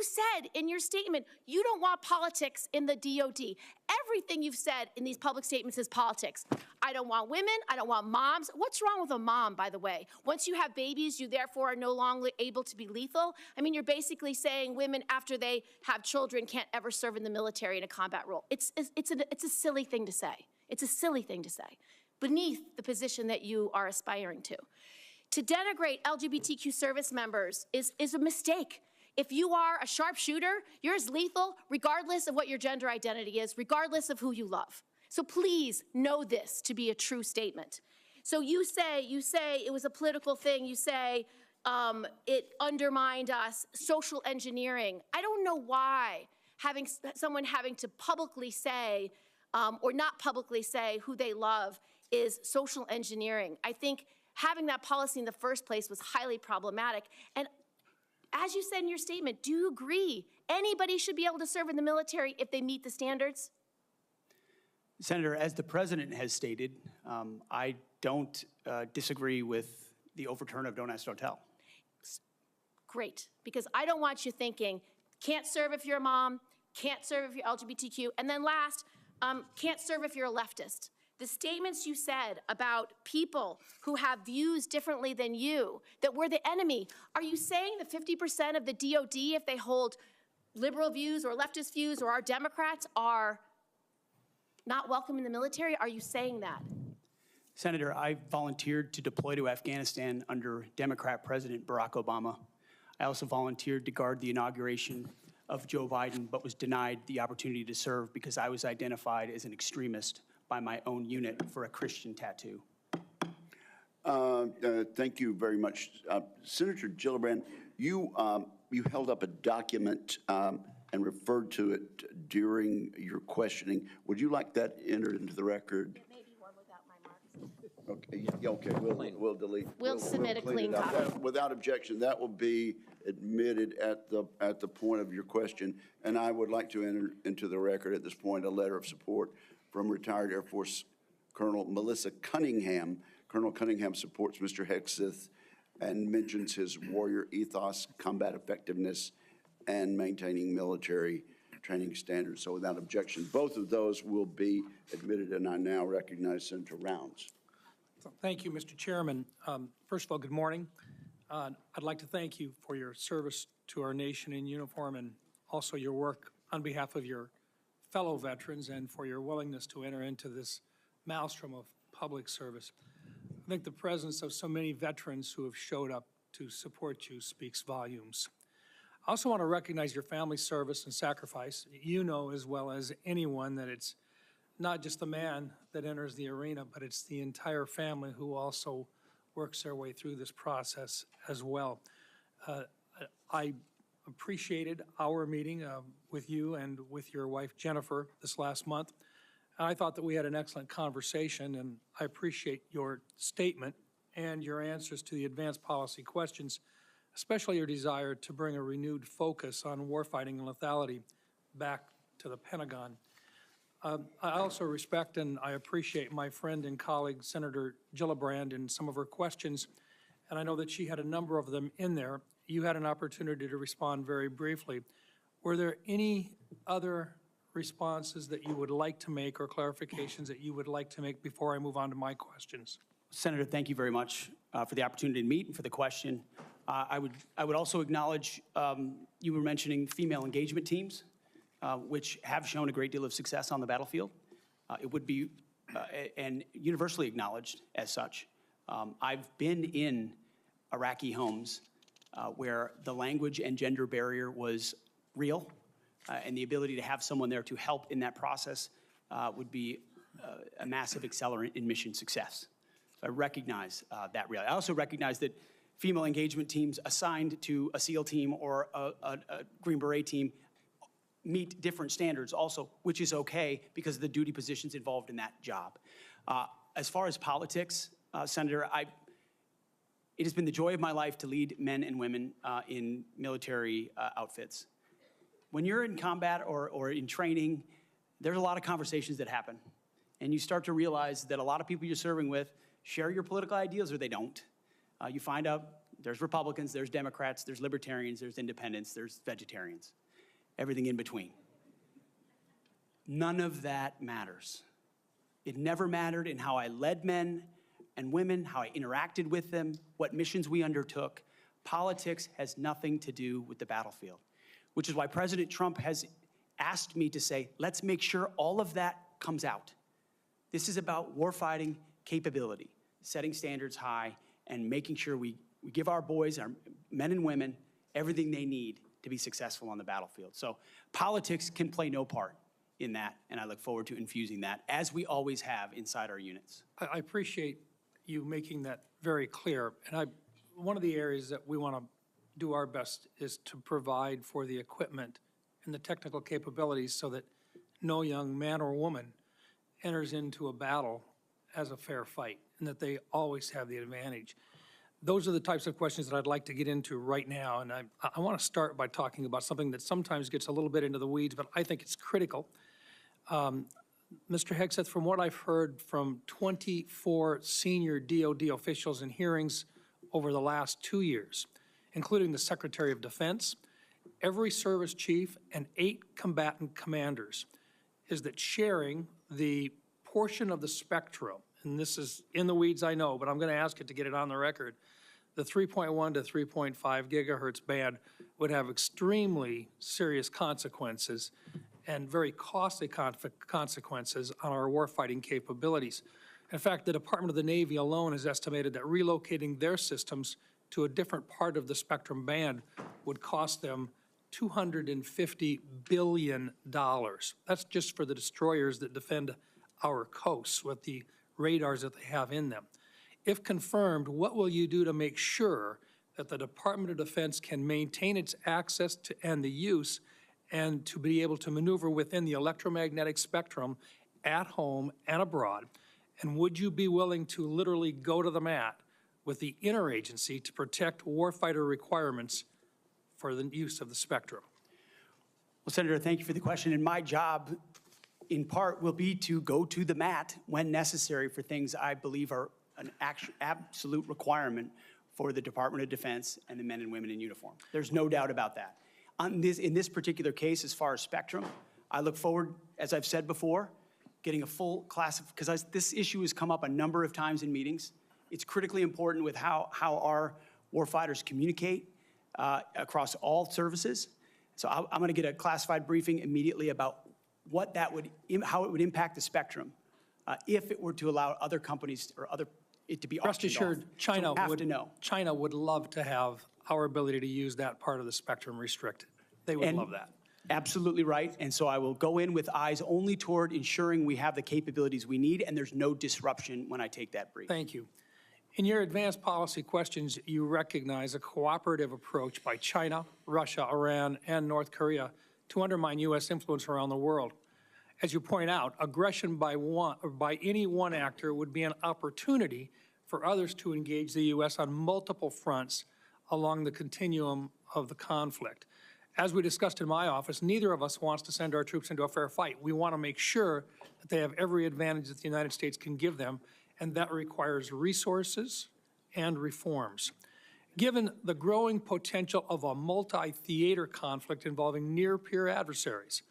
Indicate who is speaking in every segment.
Speaker 1: You said in your statement, you don't want politics in the DOD. Everything you've said in these public statements is politics. I don't want women, I don't want moms. What's wrong with a mom, by the way? Once you have babies, you therefore are no longer able to be lethal. I mean, you're basically saying women, after they have children, can't ever serve in the military in a combat role. It's a silly thing to say. It's a silly thing to say, beneath the position that you are aspiring to. To denigrate LGBTQ service members is a mistake. If you are a sharpshooter, you're as lethal regardless of what your gender identity is, regardless of who you love. So please know this to be a true statement. So you say it was a political thing. You say it undermined us, social engineering. I don't know why someone having to publicly say or not publicly say who they love is social engineering. I think having that policy in the first place was highly problematic. And as you said in your statement, do you agree anybody should be able to serve in the military if they meet the standards?
Speaker 2: Senator, as the President has stated, I don't disagree with the overturn of Don't Ask, Don't Tell.
Speaker 1: Great, because I don't want you thinking, can't serve if you're a mom, can't serve if you're LGBTQ, and then last, can't serve if you're a leftist. The statements you said about people who have views differently than you, that we're the enemy, are you saying that 50% of the DOD, if they hold liberal views or leftist views or are Democrats, are not welcome in the military? Are you saying that?
Speaker 2: Senator, I volunteered to deploy to Afghanistan under Democrat President Barack Obama. I also volunteered to guard the inauguration of Joe Biden, but was denied the opportunity to serve because I was identified as an extremist by my own unit for a Christian tattoo.
Speaker 3: Thank you very much. Senator Gillibrand, you held up a document and referred to it during your questioning. Would you like that entered into the record?
Speaker 1: It may be one without my marks.
Speaker 3: Okay, yeah, okay, we'll delete.
Speaker 1: We'll submit a clean copy.
Speaker 3: Without objection, that will be admitted at the point of your question. And I would like to enter into the record at this point a letter of support from retired Air Force Colonel Melissa Cunningham. Colonel Cunningham supports Mr. Hegseth and mentions his warrior ethos, combat effectiveness, and maintaining military training standards. So without objection, both of those will be admitted, and I now recognize Senator Rounds.
Speaker 4: Thank you, Mr. Chairman. First of all, good morning. I'd like to thank you for your service to our nation in uniform and also your work on behalf of your fellow veterans and for your willingness to enter into this maelstrom of public service. I think the presence of so many veterans who have showed up to support you speaks volumes. I also want to recognize your family service and sacrifice. You know as well as anyone that it's not just the man that enters the arena, but it's the entire family who also works their way through this process as well. I appreciated our meeting with you and with your wife, Jennifer, this last month. And I thought that we had an excellent conversation, and I appreciate your statement and your answers to the advanced policy questions, especially your desire to bring a renewed focus on warfighting and lethality back to the Pentagon. I also respect and I appreciate my friend and colleague, Senator Gillibrand, and some of her questions, and I know that she had a number of them in there. You had an opportunity to respond very briefly. Were there any other responses that you would like to make or clarifications that you would like to make before I move on to my questions?
Speaker 2: Senator, thank you very much for the opportunity to meet and for the question. I would also acknowledge you were mentioning female engagement teams, which have shown a great deal of success on the battlefield. It would be and universally acknowledged as such. I've been in Iraqi homes where the language and gender barrier was real, and the ability to have someone there to help in that process would be a massive accelerant in mission success. So I recognize that reality. I also recognize that female engagement teams assigned to a SEAL team or a Green Beret team meet different standards also, which is okay because of the duty positions involved in that job. As far as politics, Senator, it has been the joy of my life to lead men and women in military outfits. When you're in combat or in training, there's a lot of conversations that happen. And you start to realize that a lot of people you're serving with share your political ideals or they don't. You find out There's Republicans, there's Democrats, there's Libertarians, there's Independents, there's Vegetarians, everything in between. None of that matters. It never mattered in how I led men and women, how I interacted with them, what missions we undertook. Politics has nothing to do with the battlefield, which is why President Trump has asked me to say, let's make sure all of that comes out. This is about warfighting capability, setting standards high, and making sure we give our boys, our men and women, everything they need to be successful on the battlefield. So politics can play no part in that, and I look forward to infusing that, as we always have inside our units.
Speaker 4: I appreciate you making that very clear. And one of the areas that we want to do our best is to provide for the equipment and the technical capabilities so that no young man or woman enters into a battle as a fair fight, and that they always have the advantage. Those are the types of questions that I'd like to get into right now, and I want to start by talking about something that sometimes gets a little bit into the weeds, but I think it's critical. Mr. Hegseth, from what I've heard from 24 senior DOD officials in hearings over the last 2 years, including the Secretary of Defense, every service chief, and 8 combatant commanders, is that sharing the portion of the spectrum, and this is in the weeds, I know, but I'm going to ask it to get it on the record, the 3.1 to 3.5 gigahertz band would have extremely serious consequences and very costly consequences on our warfighting capabilities. In fact, the Department of the Navy alone has estimated that relocating their systems to a different part of the spectrum band would cost them $250 billion. That's just for the destroyers that defend our coasts with the radars that they have in them. If confirmed, what will you do to make sure that the Department of Defense can maintain its access to and the use and to be able to maneuver within the electromagnetic spectrum at home and abroad? And would you be willing to literally go to the mat with the interagency to protect warfighter requirements for the use of the spectrum?
Speaker 2: Well, Senator, thank you for the question. And my job, in part, will be to go to the mat when necessary for things I believe are an absolute requirement for the Department of Defense and the men and women in uniform. There's no doubt about that. In this particular case, as far as spectrum, I look forward, as I've said before, getting a full class of, because this issue has come up a number of times in meetings. It's critically important with how our warfighters communicate across all services. So I'm going to get a classified briefing immediately about what that would, how it would impact the spectrum if it were to allow other companies or it to be
Speaker 4: Rest assured, China
Speaker 2: China
Speaker 4: would love to have our ability to use that part of the spectrum restricted. They would love that.
Speaker 2: Absolutely right. And so I will go in with eyes only toward ensuring we have the capabilities we need and there's no disruption when I take that brief.
Speaker 4: Thank you. In your advanced policy questions, you recognize a cooperative approach by China, Russia, Iran, and North Korea to undermine U.S. influence around the world. As you point out, aggression by any one actor would be an opportunity for others to engage the U.S. on multiple fronts along the continuum of the conflict. As we discussed in my office, neither of us wants to send our troops into a fair fight. We want to make sure that they have every advantage that the United States can give them, and that requires resources and reforms. Given the growing potential of a multi-theater conflict involving near-peer adversaries,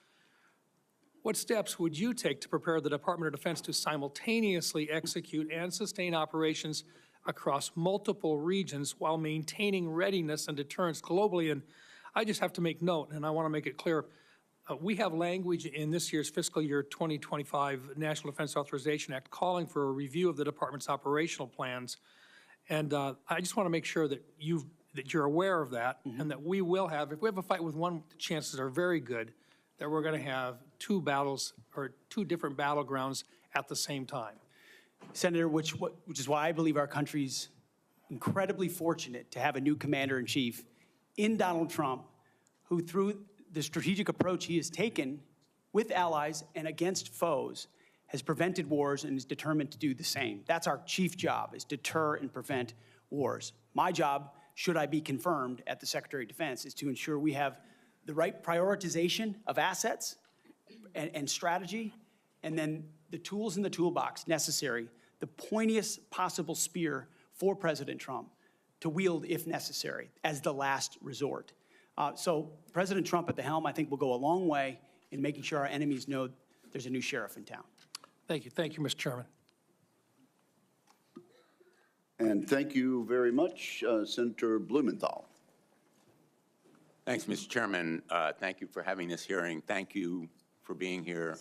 Speaker 4: what steps would you take to prepare the Department of Defense to simultaneously execute and sustain operations across multiple regions while maintaining readiness and deterrence globally? And I just have to make note, and I want to make it clear, we have language in this year's fiscal year 2025 National Defense Authorization Act calling for a review of the department's operational plans. And I just want to make sure that you're aware of that, and that we will have, if we have a fight with one, the chances are very good that we're going to have two battles or two different battlegrounds at the same time.
Speaker 2: Senator, which is why I believe our country's incredibly fortunate to have a new commander-in-chief in Donald Trump, who through the strategic approach he has taken with allies and against foes has prevented wars and is determined to do the same. That's our chief job, is deter and prevent wars. My job, should I be confirmed at the Secretary of Defense, is to ensure we have the right prioritization of assets and strategy, and then the tools in the toolbox necessary, the pointiest possible spear for President Trump to wield if necessary as the last resort. So President Trump at the helm, I think, will go a long way in making sure our enemies know there's a new sheriff in town.
Speaker 4: Thank you. Thank you, Mr. Chairman.
Speaker 3: And thank you very much, Senator Blumenthal.
Speaker 5: Thanks, Mr. Chairman. Thank you for having this hearing. Thank you for being here,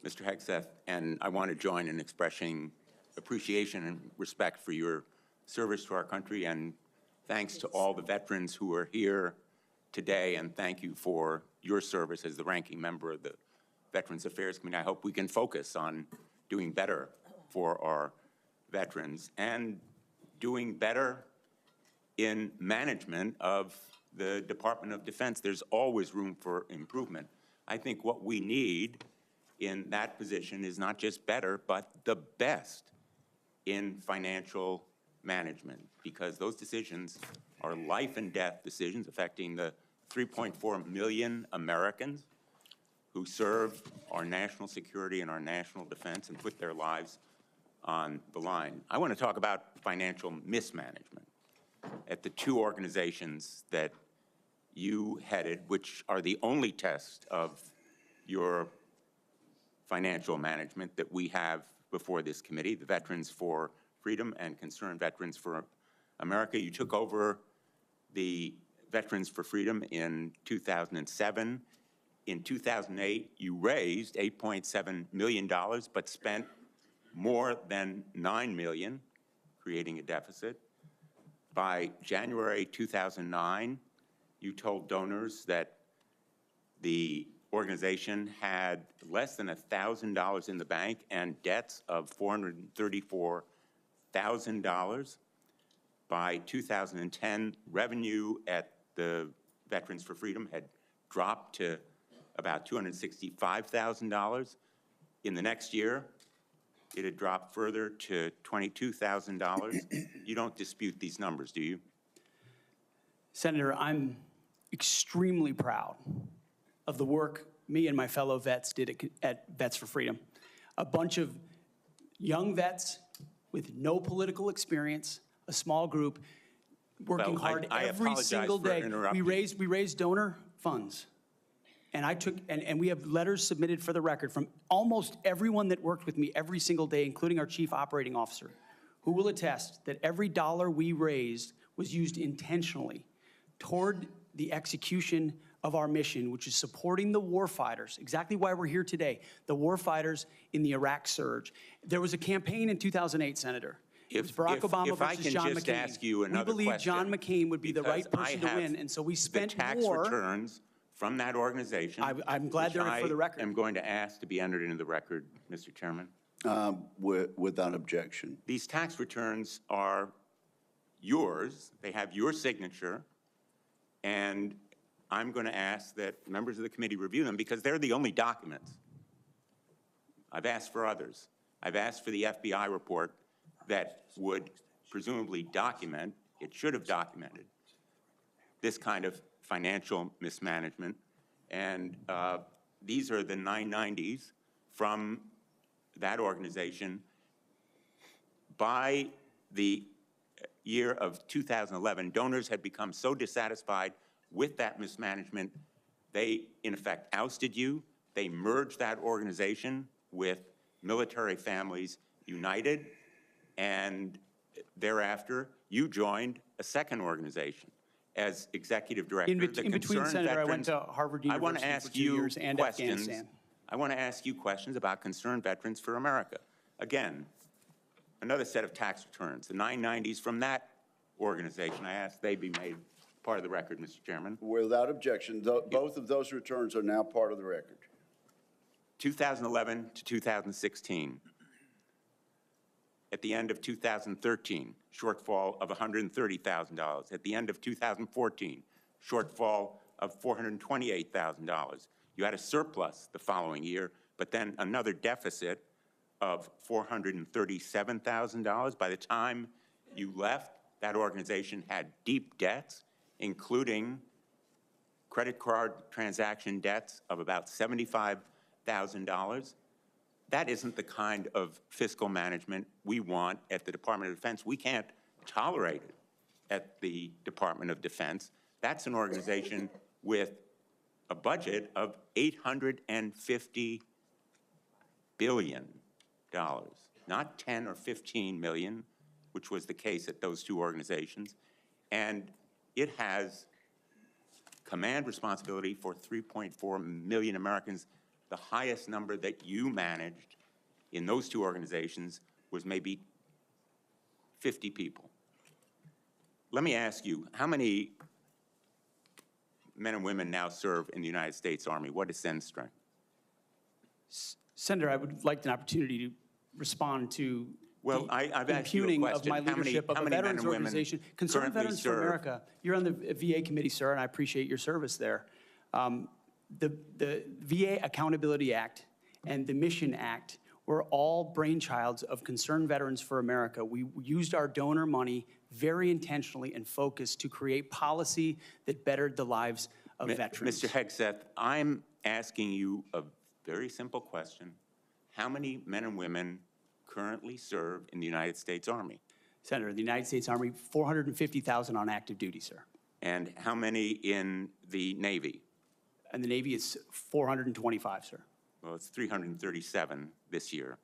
Speaker 5: Mr. Hegseth. And I want to join in expressing appreciation and respect for your service to our country, and thanks to all the veterans who are here today, and thank you for your service as the ranking member of the Veterans Affairs Committee. I hope we can focus on doing better for our veterans and doing better in management of the Department of Defense. There's always room for improvement. I think what we need in that position is not just better, but the best in financial management, because those decisions are life and death decisions affecting the 3.4 million Americans who serve our national security and our national defense and put their lives on the line. I want to talk about financial mismanagement at the two organizations that you headed, which are the only test of your financial management that we have before this committee, the Veterans for Freedom and Concerned Veterans for America. You took over the Veterans for Freedom in 2007. In 2008, you raised $8.7 million, but spent more than $9 million, creating a deficit. By January 2009, you told donors that the organization had less than $1,000 in the bank and debts of $434,000. By 2010, revenue at the Veterans for Freedom had dropped to about $265,000. In the next year, it had dropped further to $22,000. You don't dispute these numbers, do you?
Speaker 2: Senator, I'm extremely proud of the work me and my fellow vets did at Vets for Freedom. A bunch of young vets with no political experience, a small group, working hard every single day. We raised donor funds. And and we have letters submitted for the record from almost everyone that worked with me every single day, including our chief operating officer, who will attest that every dollar we raised was used intentionally toward the execution of our mission, which is supporting the warfighters, exactly why we're here today, the warfighters in the Iraq surge. There was a campaign in 2008, Senator. It was Barack Obama versus John McCain.
Speaker 5: Ask you another
Speaker 2: we believe John McCain would be the right person to win, and so we spent
Speaker 5: the tax
Speaker 2: more.
Speaker 5: Returns from that organization.
Speaker 2: I'm glad they're for the record.
Speaker 5: I'm going to ask to be entered into the record, Mr. Chairman.
Speaker 3: Without objection.
Speaker 5: These tax returns are yours. They have your signature. And I'm going to ask that members of the committee review them because they're the only documents. I've asked for others. I've asked for the FBI report that would presumably document, it should have documented, this kind of financial mismanagement. And these are the 990s from that organization. By the year of 2011, donors had become so dissatisfied with that mismanagement, they, in effect, ousted you. They merged that organization with Military Families United, and thereafter, you joined a second organization as executive director.
Speaker 2: In between, Senator, I went to Harvard University for 2 years and Afghanistan.
Speaker 5: I want to ask you questions about Concerned Veterans for America. Again, another set of tax returns, the 990s from that organization. I ask they be made part of the record, Mr. Chairman.
Speaker 3: Without objection, both of those returns are now part of the record.
Speaker 5: 2011 to 2016. At the end of 2013, shortfall of $130,000. At the end of 2014, shortfall of $428,000. You had a surplus the following year, but then another deficit of $437,000. By the time you left, that organization had deep debts, including credit card transaction debts of about $75,000. That isn't the kind of fiscal management we want at the Department of Defense. We can't tolerate it. at the Department of Defense. That's an organization with a budget of $850 billion, not 10 or 15 million, which was the case at those two organizations. And it has command responsibility for 3.4 million Americans. The highest number that you managed in those two organizations was maybe 50 people. Let me ask you, how many men and women now serve in the United States Army? What is Sen's strength?
Speaker 2: Senator, I would like an opportunity to respond to
Speaker 5: Well, I've asked you a
Speaker 2: impugning of
Speaker 5: question.
Speaker 2: my leadership of a
Speaker 5: How many men
Speaker 2: veterans
Speaker 5: and women
Speaker 2: organization. Concerned
Speaker 5: currently
Speaker 2: Veterans for
Speaker 5: serve?
Speaker 2: America. You're on the VA committee, sir, and I appreciate your service there. The VA Accountability Act and the Mission Act were all brainchilds of Concerned Veterans for America. We used our donor money very intentionally and focused to create policy that bettered the lives of veterans.
Speaker 5: Mr. Hegseth, I'm asking you a very simple question. How many men and women currently serve in the United States Army?
Speaker 2: Senator, the United States Army, 450,000 on active duty, sir.
Speaker 5: And how many in the Navy?
Speaker 2: And the Navy is 425, sir.
Speaker 5: Well, it's 337 this year.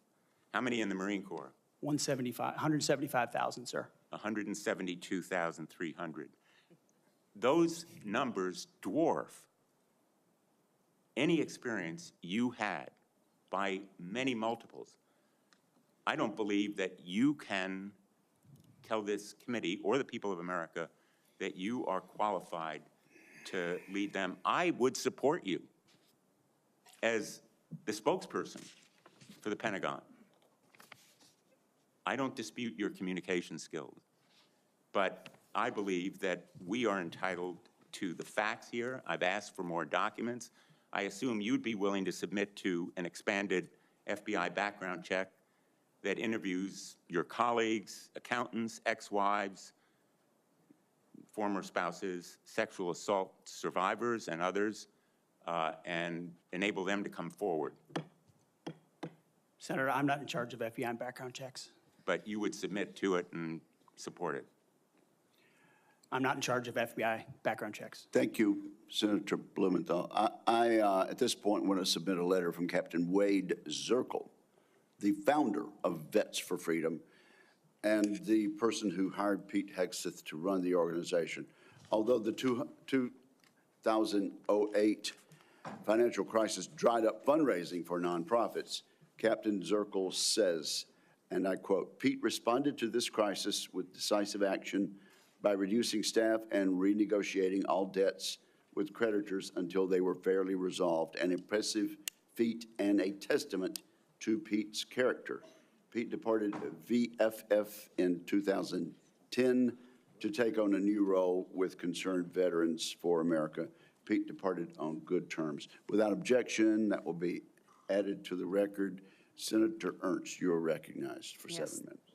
Speaker 5: How many in the Marine Corps?
Speaker 2: 175,000, sir.
Speaker 5: 172,300. Those numbers dwarf any experience you had by many multiples. I don't believe that you can tell this committee or the people of America that you are qualified to lead them. I would support you as the spokesperson for the Pentagon. I don't dispute your communication skills, but I believe that we are entitled to the facts here. I've asked for more documents. I assume you'd be willing to submit to an expanded FBI background check that interviews your colleagues, accountants, ex-wives, former spouses, sexual assault survivors, and others, and enable them to come forward.
Speaker 2: Senator, I'm not in charge of FBI background checks.
Speaker 5: But you would submit to it and support it.
Speaker 2: I'm not in charge of FBI background checks.
Speaker 3: Thank you, Senator Blumenthal. I at this point, want to submit a letter from Captain Wade Zirkle, the founder of Vets for Freedom and the person who hired Pete Hegseth to run the organization. Although the 2008 financial crisis dried up fundraising for nonprofits, Captain Zirkle says, and I quote, "Pete responded to this crisis with decisive action by reducing staff and renegotiating all debts with creditors until they were fairly resolved, an impressive feat and a testament to Pete's character." Pete departed VFF in 2010 to take on a new role with Concerned Veterans for America. Pete departed on good terms. Without objection, that will be added to the record. Senator Ernst, you're recognized for 7 minutes.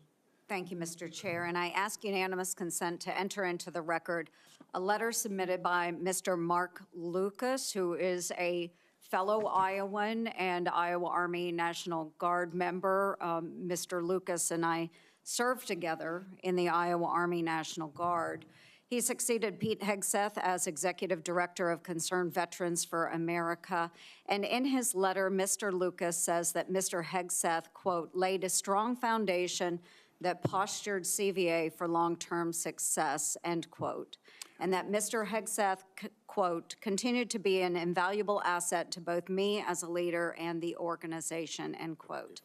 Speaker 6: Thank you, Mr. Chair. And I ask unanimous consent to enter into the record a letter submitted by Mr. Mark Lucas, who is a fellow Iowan and Iowa Army National Guard member. Mr. Lucas and I served together in the Iowa Army National Guard. He succeeded Pete Hegseth as Executive Director of Concerned Veterans for America. And in his letter, Mr. Lucas says that Mr. Hegseth, quote, laid a strong foundation that postured CVA for long-term success, end quote. And that Mr. Hegseth, quote, continued to be an invaluable asset to both me as a leader and the organization, end quote.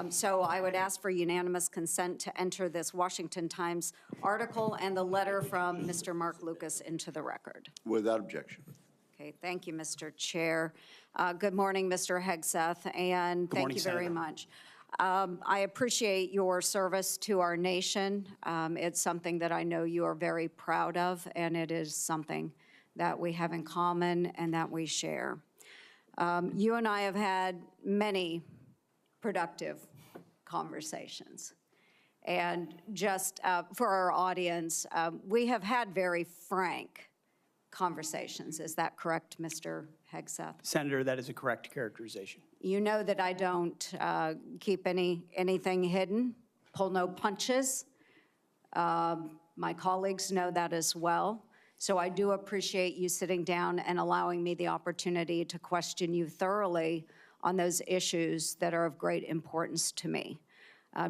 Speaker 6: So I would ask for unanimous consent to enter this Washington Times article and the letter from Mr. Mark Lucas into the record.
Speaker 3: Without objection.
Speaker 6: Okay, thank you, Mr. Chair. Good morning, Mr. Hegseth, and thank you very much. I appreciate your service to our nation. It's something that I know you are very proud of, and it is something that we have in common and that we share. You and I have had many productive conversations. And just for our audience, we have had very frank conversations. Is that correct, Mr. Hegseth?
Speaker 2: Senator, that is a correct characterization.
Speaker 6: You know that I don't keep anything hidden, pull no punches. My colleagues know that as well. So I do appreciate you sitting down and allowing me the opportunity to question you thoroughly on those issues that are of great importance to me.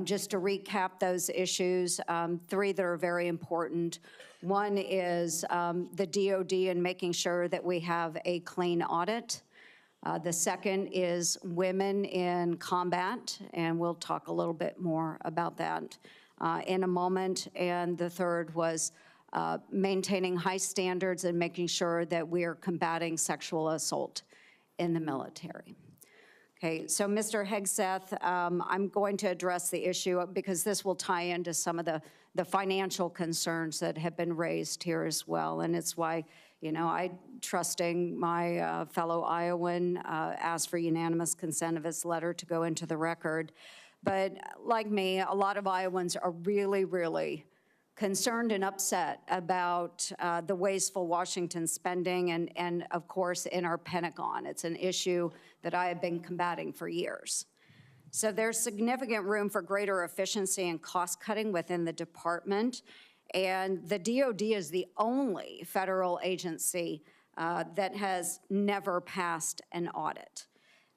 Speaker 6: Just to recap those issues, 3 that are very important. One is the DOD and making sure that we have a clean audit. The second is women in combat, and we'll talk a little bit more about that in a moment. And the third was maintaining high standards and making sure that we are combating sexual assault in the military. Okay, so Mr. Hegseth, I'm going to address the issue because this will tie into some of the financial concerns that have been raised here as well. And it's why, you know, I, trusting my fellow Iowan, asked for unanimous consent of his letter to go into the record. But like me, a lot of Iowans are really, really concerned and upset about the wasteful Washington spending and of course, in our Pentagon. It's an issue that I have been combating for years. So there's significant room for greater efficiency and cost cutting within the department. And the DOD is the only federal agency that has never passed an audit.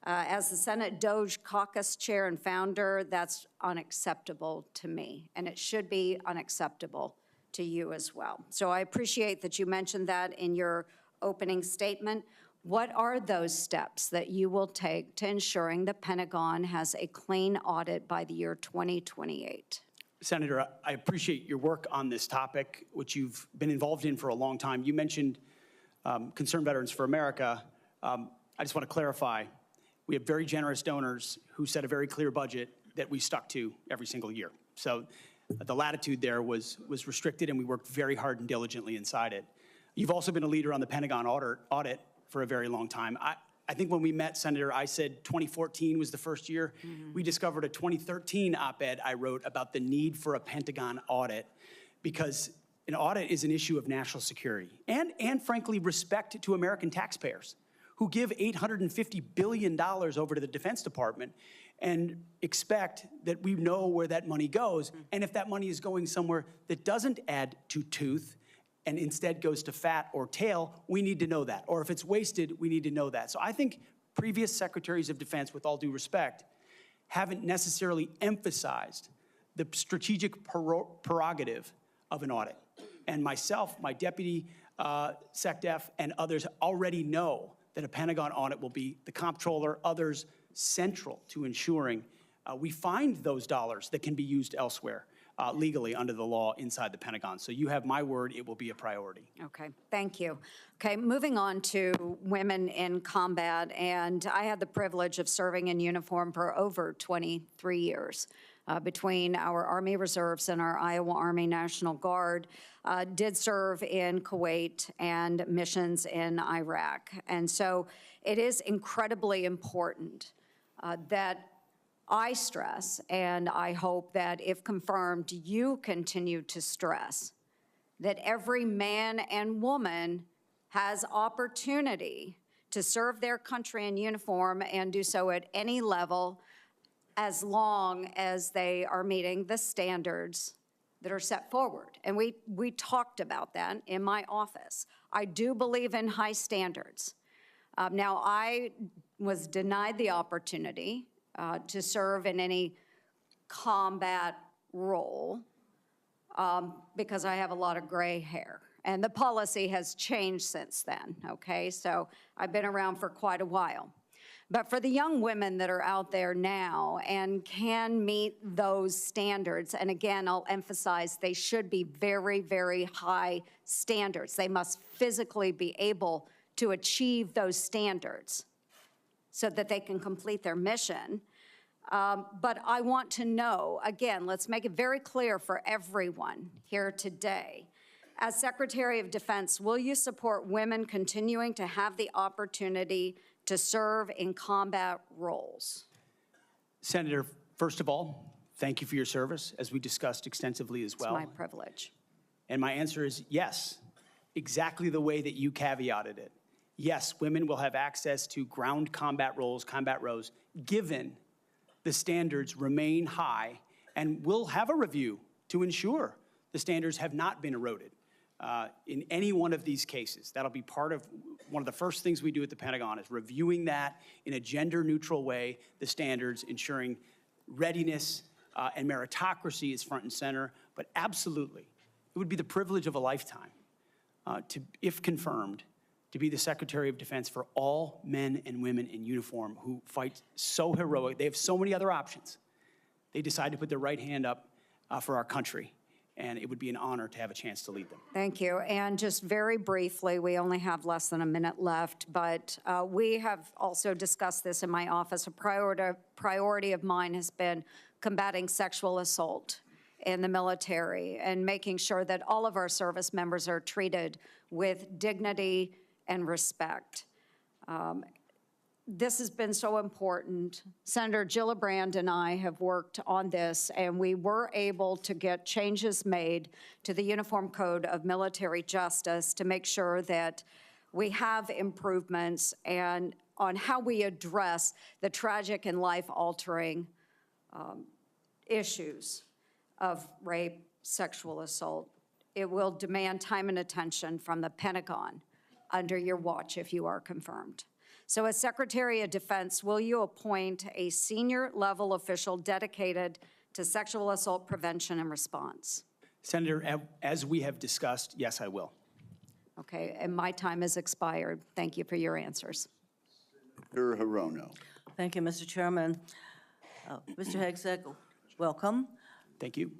Speaker 6: As the Senate DOJ caucus chair and founder, that's unacceptable to me, and it should be unacceptable to you as well. So I appreciate that you mentioned that in your opening statement. What are those steps that you will take to ensuring the Pentagon has a clean audit by the year 2028?
Speaker 2: Senator, I appreciate your work on this topic, which you've been involved in for a long time. You mentioned Concerned Veterans for America. I just want to clarify. We have very generous donors who set a very clear budget that we stuck to every single year. So the latitude there was restricted, and we worked very hard and diligently inside it. You've also been a leader on the Pentagon audit for a very long time. I think when we met, Senator, I said 2014 was the first year. Mm-hmm. We discovered a 2013 op-ed I wrote about the need for a Pentagon audit because an audit is an issue of national security and frankly, respect to American taxpayers who give $850 billion over to the Defense Department and expect that we know where that money goes. And if that money is going somewhere that doesn't add to tooth and instead goes to fat or tail, we need to know that. Or if it's wasted, we need to know that. So I think previous secretaries of defense, with all due respect, haven't necessarily emphasized the strategic prerogative of an audit. And myself, my deputy SecDef, and others already know that a Pentagon audit will be the comptroller, others central to ensuring we find those dollars that can be used elsewhere legally under the law inside the Pentagon. So you have my word, it will be a priority.
Speaker 6: Okay, thank you. Okay, moving on to women in combat, and I had the privilege of serving in uniform for over 23 years. Between our Army Reserves and our Iowa Army National Guard, did serve in Kuwait and missions in Iraq. And so it is incredibly important that I stress, and I hope that if confirmed, you continue to stress, that every man and woman has opportunity to serve their country in uniform and do so at any level as long as they are meeting the standards that are set forward. And we talked about that in my office. I do believe in high standards. Now, I was denied the opportunity to serve in any combat role because I have a lot of gray hair. And the policy has changed since then, okay? So I've been around for quite a while. But for the young women that are out there now and can meet those standards, and again, I'll emphasize they should be very, very high standards. They must physically be able to achieve those standards so that they can complete their mission. But I want to know, again, let's make it very clear for everyone here today. As Secretary of Defense, will you support women continuing to have the opportunity to serve in combat roles?
Speaker 2: Senator, first of all, thank you for your service, as we discussed extensively as well.
Speaker 6: It's my privilege.
Speaker 2: And my answer is yes, exactly the way that you caveated it. Yes, women will have access to ground combat roles, given the standards remain high, and we'll have a review to ensure the standards have not been eroded in any one of these cases. That'll be part of one of the first things we do at the Pentagon is reviewing that in a gender-neutral way, the standards, ensuring readiness and meritocracy is front and center. But absolutely, it would be the privilege of a lifetime to, if confirmed, to be the Secretary of Defense for all men and women in uniform who fight so heroic. They have so many other options. They decide to put their right hand up for our country, and it would be an honor to have a chance to lead them.
Speaker 6: Thank you. And just very briefly, we only have less than a minute left, but we have also discussed this in my office. A priority of mine has been combating sexual assault in the military and making sure that all of our service members are treated with dignity and respect. This has been so important. Senator Gillibrand and I have worked on this, and we were able to get changes made to the Uniform Code of Military Justice to make sure that we have improvements and on how we address the tragic and life-altering issues of rape, sexual assault. It will demand time and attention from the Pentagon under your watch if you are confirmed. So as Secretary of Defense, will you appoint a senior level official dedicated to sexual assault prevention and response?
Speaker 2: Senator, as we have discussed, yes, I will.
Speaker 6: Okay, and my time has expired. Thank you for your answers.
Speaker 3: Senator Hirono.
Speaker 7: Thank you, Mr. Chairman. Mr. Hegseth, welcome.
Speaker 2: Thank you.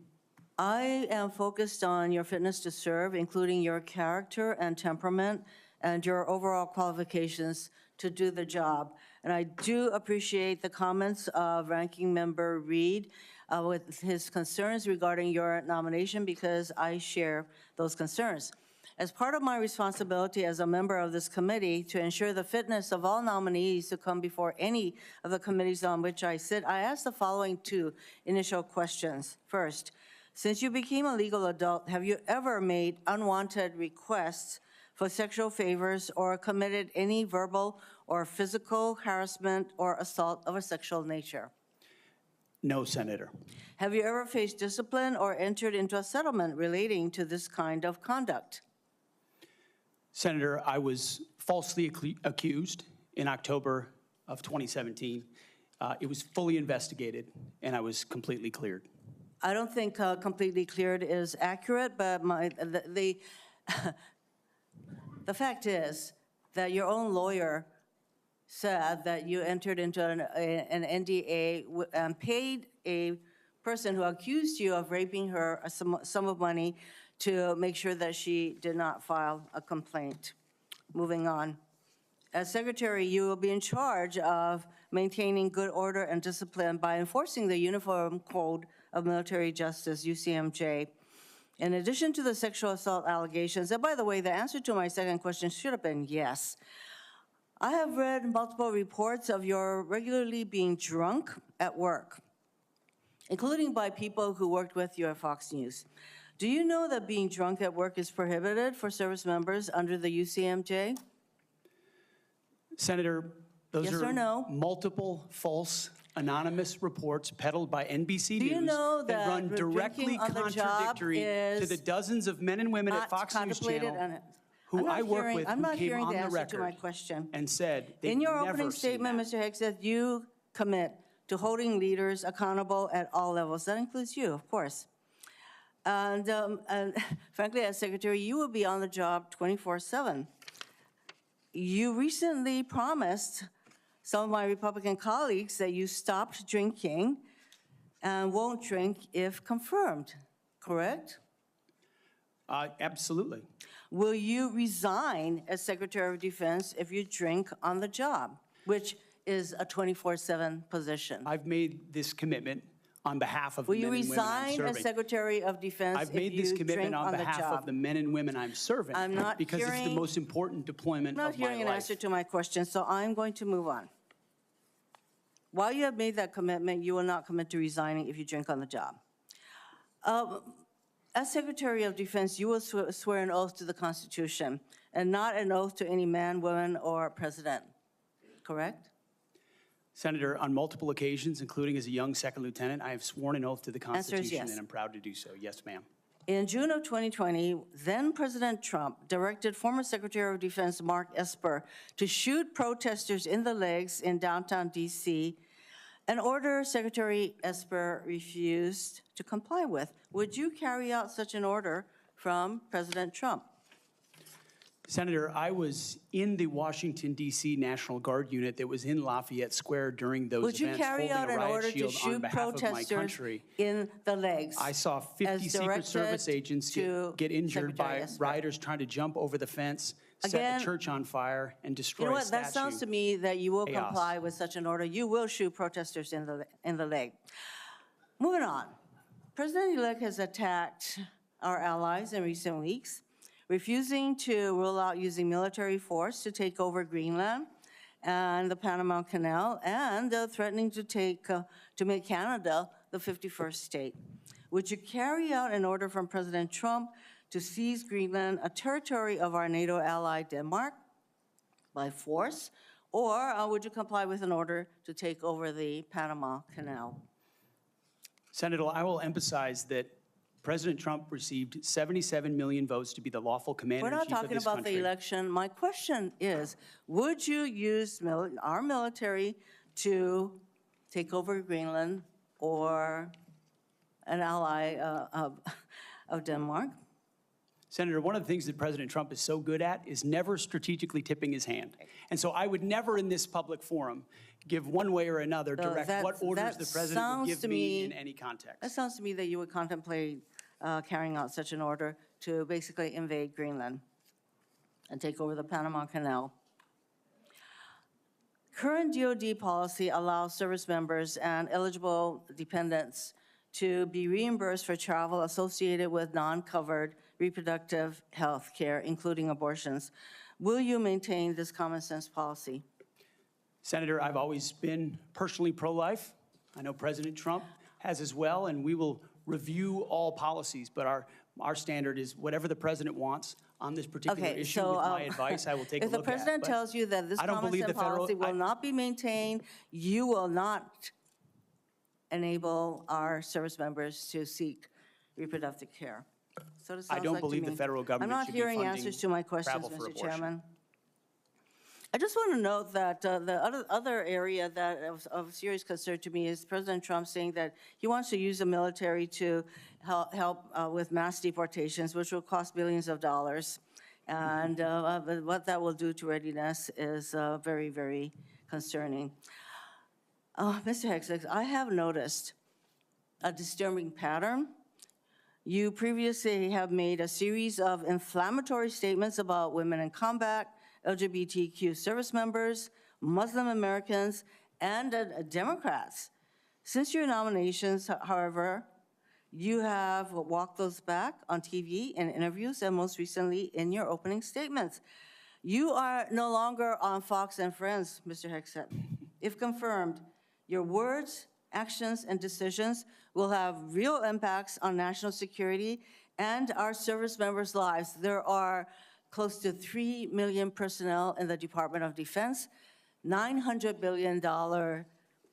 Speaker 7: I am focused on your fitness to serve, including your character and temperament and your overall qualifications to do the job. And I do appreciate the comments of Ranking Member Reed with his concerns regarding your nomination, because I share those concerns. As part of my responsibility as a member of this committee to ensure the fitness of all nominees to come before any of the committees on which I sit, I ask the following two initial questions. First, since you became a legal adult, have you ever made unwanted requests for sexual favors or committed any verbal or physical harassment or assault of a sexual nature?
Speaker 2: No, Senator.
Speaker 7: Have you ever faced discipline or entered into a settlement relating to this kind of conduct?
Speaker 2: Senator, I was falsely accused in October of 2017. It was fully investigated, and I was completely cleared.
Speaker 7: I don't think completely cleared is accurate, but the fact is that your own lawyer said that you entered into an NDA and paid a person who accused you of raping her a sum of money to make sure that she did not file a complaint. Moving on. As Secretary, you will be in charge of maintaining good order and discipline by enforcing the Uniform Code of Military Justice, UCMJ. In addition to the sexual assault allegations, and by the way, the answer to my second question should have been yes. I have read multiple reports of your regularly being drunk at work, including by people who worked with you at Fox News. Do you know that being drunk at work is prohibited for service members under the UCMJ?
Speaker 2: Senator, those
Speaker 7: Yes
Speaker 2: are
Speaker 7: or no?
Speaker 2: multiple false anonymous reports peddled by NBC
Speaker 7: Do you
Speaker 2: News
Speaker 7: know that
Speaker 2: run directly
Speaker 7: drinking on the job
Speaker 2: contradictory to
Speaker 7: is
Speaker 2: the dozens of men and women at
Speaker 7: Not
Speaker 2: Fox News
Speaker 7: contemplated
Speaker 2: Channel
Speaker 7: on-
Speaker 2: who I work
Speaker 7: hearing-
Speaker 2: with
Speaker 7: I'm
Speaker 2: who
Speaker 7: not
Speaker 2: came
Speaker 7: hearing
Speaker 2: on
Speaker 7: the
Speaker 2: the
Speaker 7: answer to my
Speaker 2: record
Speaker 7: question.
Speaker 2: and said they've
Speaker 7: In your
Speaker 2: never
Speaker 7: opening
Speaker 2: seen
Speaker 7: statement,
Speaker 2: that.
Speaker 7: Mr. Hegseth, you commit to holding leaders accountable at all levels. That includes you, of course. And frankly, as Secretary, you will be on the job 24/7. You recently promised some of my Republican colleagues that you stopped drinking and won't drink if confirmed, correct?
Speaker 2: Absolutely.
Speaker 7: Will you resign as Secretary of Defense if you drink on the job, which is a 24/7 position?
Speaker 2: I've made this commitment on behalf of the
Speaker 7: Will you
Speaker 2: men and women I'm
Speaker 7: resign
Speaker 2: serving.
Speaker 7: as Secretary of Defense
Speaker 2: I've
Speaker 7: if
Speaker 2: made this
Speaker 7: you
Speaker 2: commitment
Speaker 7: drink
Speaker 2: on
Speaker 7: on the
Speaker 2: behalf of
Speaker 7: job?
Speaker 2: the men and women I'm serving.
Speaker 7: I'm not
Speaker 2: because it's the
Speaker 7: hearing-
Speaker 2: most important deployment
Speaker 7: I'm not
Speaker 2: of my
Speaker 7: hearing an
Speaker 2: life.
Speaker 7: answer to my question, so I'm going to move on. While you have made that commitment, you will not commit to resigning if you drink on the job. As Secretary of Defense, you will swear an oath to the Constitution and not an oath to any man, woman, or president, correct?
Speaker 2: Senator, on multiple occasions, including as a young second lieutenant, I have sworn an oath to the
Speaker 7: Answer is
Speaker 2: Constitution,
Speaker 7: yes.
Speaker 2: and I'm proud to do so. Yes, ma'am.
Speaker 7: In June of 2020, then President Trump directed former Secretary of Defense Mark Esper to shoot protesters in the legs in downtown DC, an order Secretary Esper refused to comply with. Would you carry out such an order from President Trump?
Speaker 2: Senator, I was in the Washington, D.C. National Guard unit that was in Lafayette Square during those
Speaker 7: Would you
Speaker 2: events,
Speaker 7: carry
Speaker 2: holding
Speaker 7: out
Speaker 2: a
Speaker 7: an
Speaker 2: riot
Speaker 7: order to
Speaker 2: shield on
Speaker 7: shoot
Speaker 2: behalf of my
Speaker 7: protesters
Speaker 2: country.
Speaker 7: in the legs?
Speaker 2: I saw 50
Speaker 7: as
Speaker 2: Secret Service
Speaker 7: directed
Speaker 2: agents
Speaker 7: to
Speaker 2: get injured
Speaker 7: Secretary
Speaker 2: by
Speaker 7: Esper?
Speaker 2: rioters trying to jump over the fence, set
Speaker 7: Again,
Speaker 2: the church on fire, and destroy
Speaker 7: You know
Speaker 2: a
Speaker 7: what,
Speaker 2: statue.
Speaker 7: that sounds to me that you will
Speaker 2: Chaos.
Speaker 7: comply with such an order. You will shoot protesters in the leg. Moving on. President-elect has attacked our allies in recent weeks, refusing to rule out using military force to take over Greenland and the Panama Canal, and threatening to make Canada the 51st state. Would you carry out an order from President Trump to seize Greenland, a territory of our NATO ally Denmark, by force, or would you comply with an order to take over the Panama Canal?
Speaker 2: Senator, I will emphasize that President Trump received 77 million votes to be the lawful
Speaker 7: We're
Speaker 2: commander-in-chief
Speaker 7: not
Speaker 2: of this
Speaker 7: talking about the
Speaker 2: country.
Speaker 7: election. My question is, would you use our military to take over Greenland or an ally of Denmark?
Speaker 2: Senator, one of the things that President Trump is so good at is never strategically tipping his hand. And so I would never in this public forum give one way or another direct what orders the president would give me in any context.
Speaker 7: That sounds to me that you would contemplate carrying out such an order to basically invade Greenland and take over the Panama Canal. Current DoD policy allows service members and eligible dependents to be reimbursed for travel associated with non-covered reproductive health care, including abortions. Will you maintain this common sense policy?
Speaker 2: Senator, I've always been personally pro-life. I know President Trump has as well, and we will review all policies, but our standard is whatever the president wants on this particular issue. With my advice, I will take a look at.
Speaker 7: If the president tells you that this common sense policy will not be maintained, you will not enable our service members to seek reproductive care. So it sounds
Speaker 2: I don't
Speaker 7: like to
Speaker 2: believe the
Speaker 7: me.
Speaker 2: federal government should be
Speaker 7: I'm not hearing
Speaker 2: funding
Speaker 7: answers to my questions,
Speaker 2: travel for
Speaker 7: Mr.
Speaker 2: abortion.
Speaker 7: Chairman. I just want to note that the other area that of serious concern to me is President Trump saying that he wants to use the military to help with mass deportations, which will cost billions of dollars. And what that will do to readiness is very, very concerning. Mr. Hegseth, I have noticed a disturbing pattern. You previously have made a series of inflammatory statements about women in combat, LGBTQ service members, Muslim Americans, and Democrats. Since your nominations, however, you have walked those back on TV in interviews and most recently in your opening statements. You are no longer on Fox and Friends, Mr. Hegseth. If confirmed, your words, actions, and decisions will have real impacts on national security and our service members' lives. There are close to 3 million personnel in the Department of Defense, $900 billion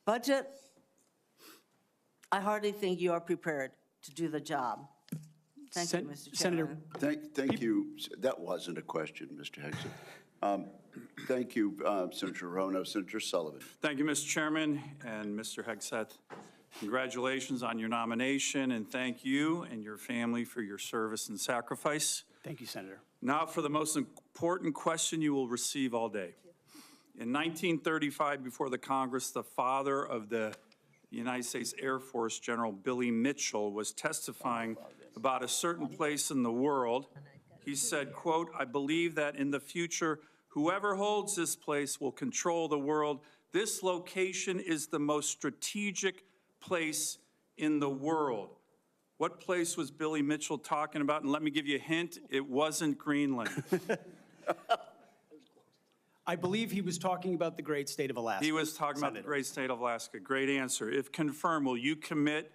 Speaker 7: budget. I hardly think you are prepared to do the job. Thank you, Mr. Chairman.
Speaker 2: Senator,
Speaker 3: Thank you. That wasn't a question, Mr. Hegseth. Thank you, Senator Rono. Senator Sullivan.
Speaker 8: Thank you, Mr. Chairman and Mr. Hegseth. Congratulations on your nomination, and thank you and your family for your service and sacrifice.
Speaker 2: thank you, Senator.
Speaker 8: Now for the most important question you will receive all day. In 1935, before the Congress, the father of the United States Air Force, General Billy Mitchell, was testifying about a certain place in the world. He said, quote, "I believe that in the future, whoever holds this place will control the world. This location is the most strategic place in the world." What place was Billy Mitchell talking about? And let me give you a hint, it wasn't Greenland.
Speaker 2: I believe he was talking about the great state of Alaska.
Speaker 8: He was talking about the great state of Alaska. Great answer. If confirmed, will you commit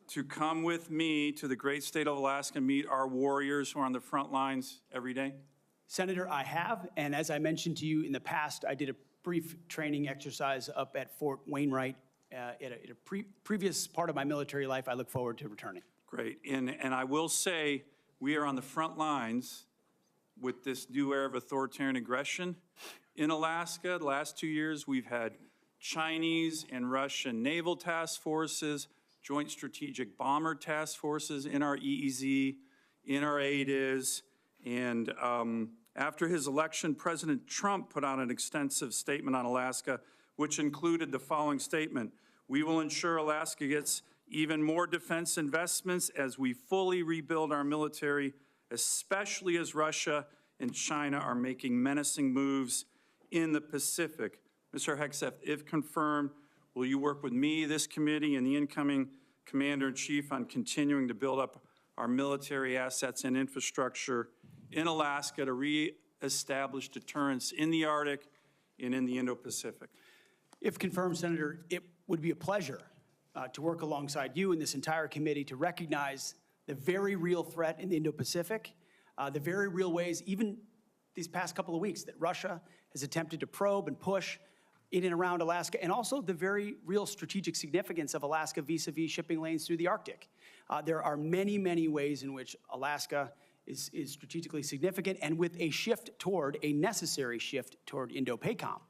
Speaker 8: to come with me to the great state of Alaska and meet our warriors who are on the front lines every day?
Speaker 2: Senator, I have, and as I mentioned to you in the past, I did a brief training exercise up at Fort Wainwright at a previous part of my military life. I look forward to returning.
Speaker 8: Great. And I will say, we are on the front lines with this new era of authoritarian aggression in Alaska. The last 2 years, we've had Chinese and Russian naval task forces, joint strategic bomber task forces in our EEZ, in our ADIZ, and after his election, President Trump put out an extensive statement on Alaska, which included the following statement: "We will ensure Alaska gets even more defense investments as we fully rebuild our military, especially as Russia and China are making menacing moves in the Pacific." Mr. Hegseth, if confirmed, will you work with me, this committee, and the incoming Commander-in-Chief on continuing to build up our military assets and infrastructure in Alaska to reestablish deterrence in the Arctic and in the Indo-Pacific?
Speaker 2: If confirmed, Senator, it would be a pleasure to work alongside you and this entire committee to recognize the very real threat in the Indo-Pacific, the very real ways, even these past couple of weeks, that Russia has attempted to probe and push in and around Alaska, and also the very real strategic significance of Alaska vis-a-vis shipping lanes through the Arctic. There are many, many ways in which Alaska is strategically significant, and with a necessary shift toward Indo-PACOM,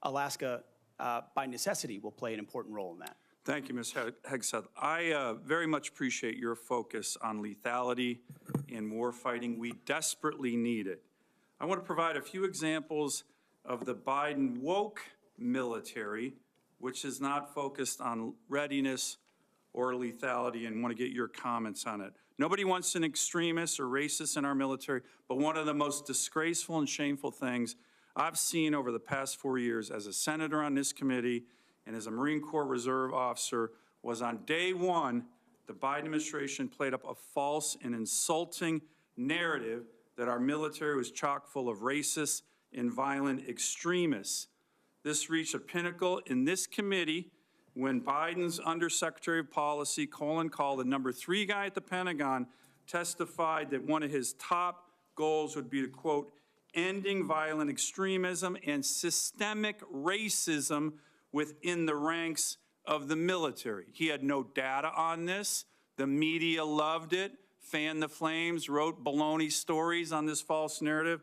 Speaker 2: Alaska, by necessity, will play an important role in that.
Speaker 8: Thank you, Ms. Hegseth. I very much appreciate your focus on lethality and warfighting. We desperately need it. I want to provide a few examples of the Biden woke military, which is not focused on readiness or lethality, and want to get your comments on it. Nobody wants an extremist or racist in our military, but one of the most disgraceful and shameful things I've seen over the past 4 years as a senator on this committee and as a Marine Corps Reserve officer was on day one, the Biden administration played up a false and insulting narrative that our military was chock full of racists and violent extremists. This reached a pinnacle in this committee when Biden's Undersecretary of Policy, Colin Kahl, the #3 guy at the Pentagon, testified that one of his top goals would be to, quote, ending violent extremism and systemic racism within the ranks of the military. He had no data on this. The media loved it, fanned the flames, wrote baloney stories on this false narrative.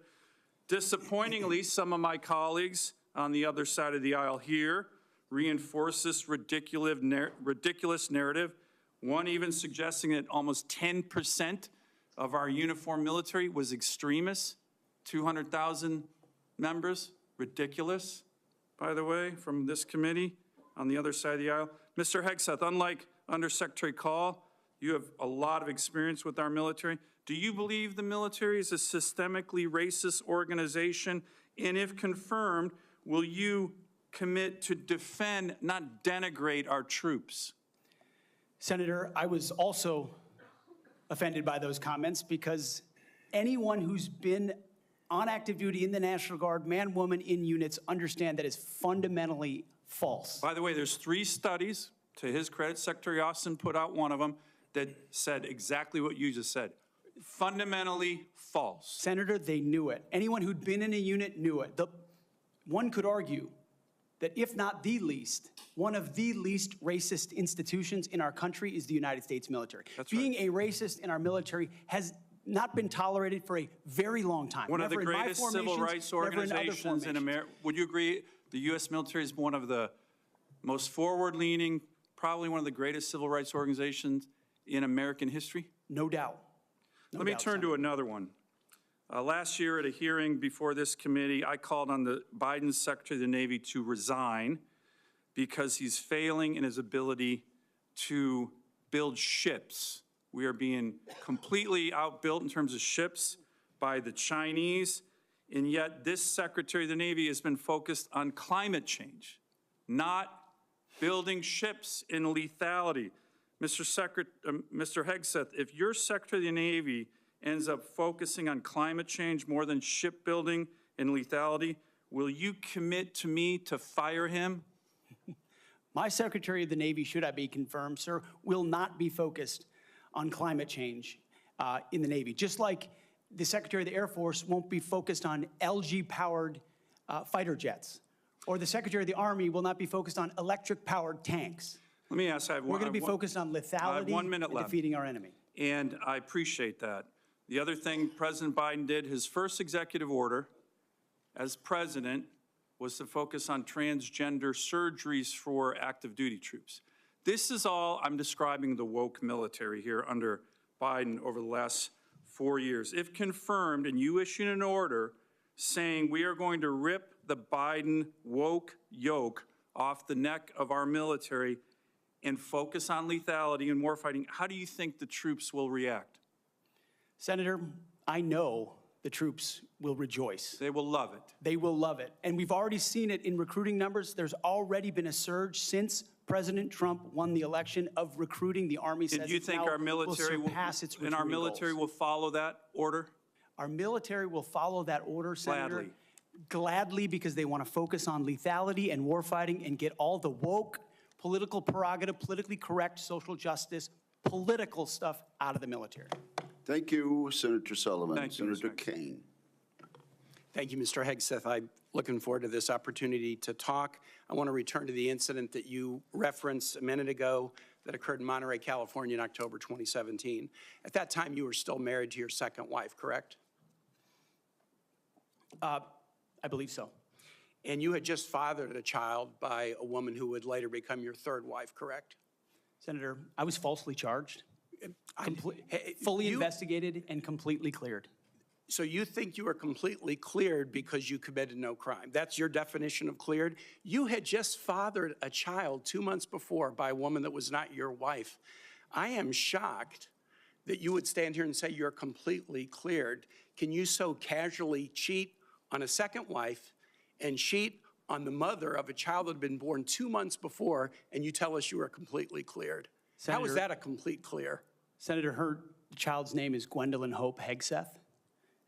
Speaker 8: Disappointingly, some of my colleagues on the other side of the aisle here reinforce this ridiculous narrative, one even suggesting that almost 10% of our uniformed military was extremists, 200,000 members. Ridiculous, by the way, from this committee on the other side of the aisle. Mr. Hegseth, unlike Undersecretary Kahl, you have a lot of experience with our military. Do you believe the military is a systemically racist organization? And if confirmed, will you commit to defend, not denigrate, our troops?
Speaker 2: Senator, I was also offended by those comments because anyone who's been on active duty in the National Guard, man, woman, in units, understand that is fundamentally false.
Speaker 8: By the way, there's 3 studies, to his credit, Secretary Austin put out one of them, that said exactly what you just said. Fundamentally false.
Speaker 2: Senator, they knew it. Anyone who'd been in a unit knew it. One could argue that if not the least, one of the least racist institutions in our country is the United States military.
Speaker 8: That's
Speaker 2: Being
Speaker 8: right.
Speaker 2: a racist in our military has not been tolerated for a very long time.
Speaker 8: One of the
Speaker 2: Never in my
Speaker 8: greatest civil
Speaker 2: formations,
Speaker 8: rights
Speaker 2: never in other
Speaker 8: organizations in America. Would you agree the U.S. military is one of the most forward-leaning, probably one of the greatest civil rights organizations in American history?
Speaker 2: No doubt.
Speaker 8: Let me turn to another one. Last year at a hearing before this committee, I called on the Biden Secretary of the Navy to resign because he's failing in his ability to build ships. We are being completely outbuilt in terms of ships by the Chinese, and yet this Secretary of the Navy has been focused on climate change, not building ships in lethality. Mr. Hegseth, if your Secretary of the Navy ends up focusing on climate change more than shipbuilding and lethality, will you commit to me to fire him?
Speaker 2: My Secretary of the Navy, should I be confirmed, sir, will not be focused on climate change in the Navy, just like the Secretary of the Air Force won't be focused on LG-powered fighter jets, or the Secretary of the Army will not be focused on electric-powered tanks.
Speaker 8: Let me ask,
Speaker 2: We're going to be focused on lethality and defeating our enemy.
Speaker 8: and I appreciate that. The other thing President Biden did, his first executive order as president was to focus on transgender surgeries for active duty troops. This is all, I'm describing the woke military here under Biden over the last 4 years. If confirmed and you issue an order saying we are going to rip the Biden woke yoke off the neck of our military and focus on lethality and warfighting, how do you think the troops will react?
Speaker 2: Senator, I know the troops will rejoice.
Speaker 8: They will love it.
Speaker 2: They will love it. And we've already seen it in recruiting numbers. There's already been a surge since President Trump won the election of recruiting. The Army says
Speaker 8: And you think our military will
Speaker 2: surpass its
Speaker 8: and our
Speaker 2: recruiting
Speaker 8: military
Speaker 2: goals.
Speaker 8: will follow that order?
Speaker 2: Our military will follow that order, Senator.
Speaker 8: Gladly.
Speaker 2: Gladly, because they want to focus on lethality and warfighting and get all the woke, political prerogative, politically correct, social justice, political stuff out of the military.
Speaker 3: Thank you, Senator Sullivan.
Speaker 8: Thank you,
Speaker 3: Senator
Speaker 8: Mr.
Speaker 3: Kane.
Speaker 9: Thank you, Mr. Hegseth. I'm looking forward to this opportunity to talk. I want to return to the incident that you referenced a minute ago that occurred in Monterey, California in October 2017. At that time, you were still married to your second wife, correct?
Speaker 2: I believe so.
Speaker 9: And you had just fathered a child by a woman who would later become your third wife, correct?
Speaker 2: Senator, I was falsely charged,
Speaker 9: Hey,
Speaker 2: fully
Speaker 9: you-
Speaker 2: investigated, and completely cleared.
Speaker 9: So you think you were completely cleared because you committed no crime? That's your definition of cleared? You had just fathered a child 2 months before by a woman that was not your wife. I am shocked that you would stand here and say you're completely cleared. Can you so casually cheat on a second wife and cheat on the mother of a child that had been born 2 months before, and you tell us you were completely cleared? How is
Speaker 2: Senator-
Speaker 9: that a complete clear?
Speaker 2: Senator, the child's name is Gwendolyn Hope Hegseth,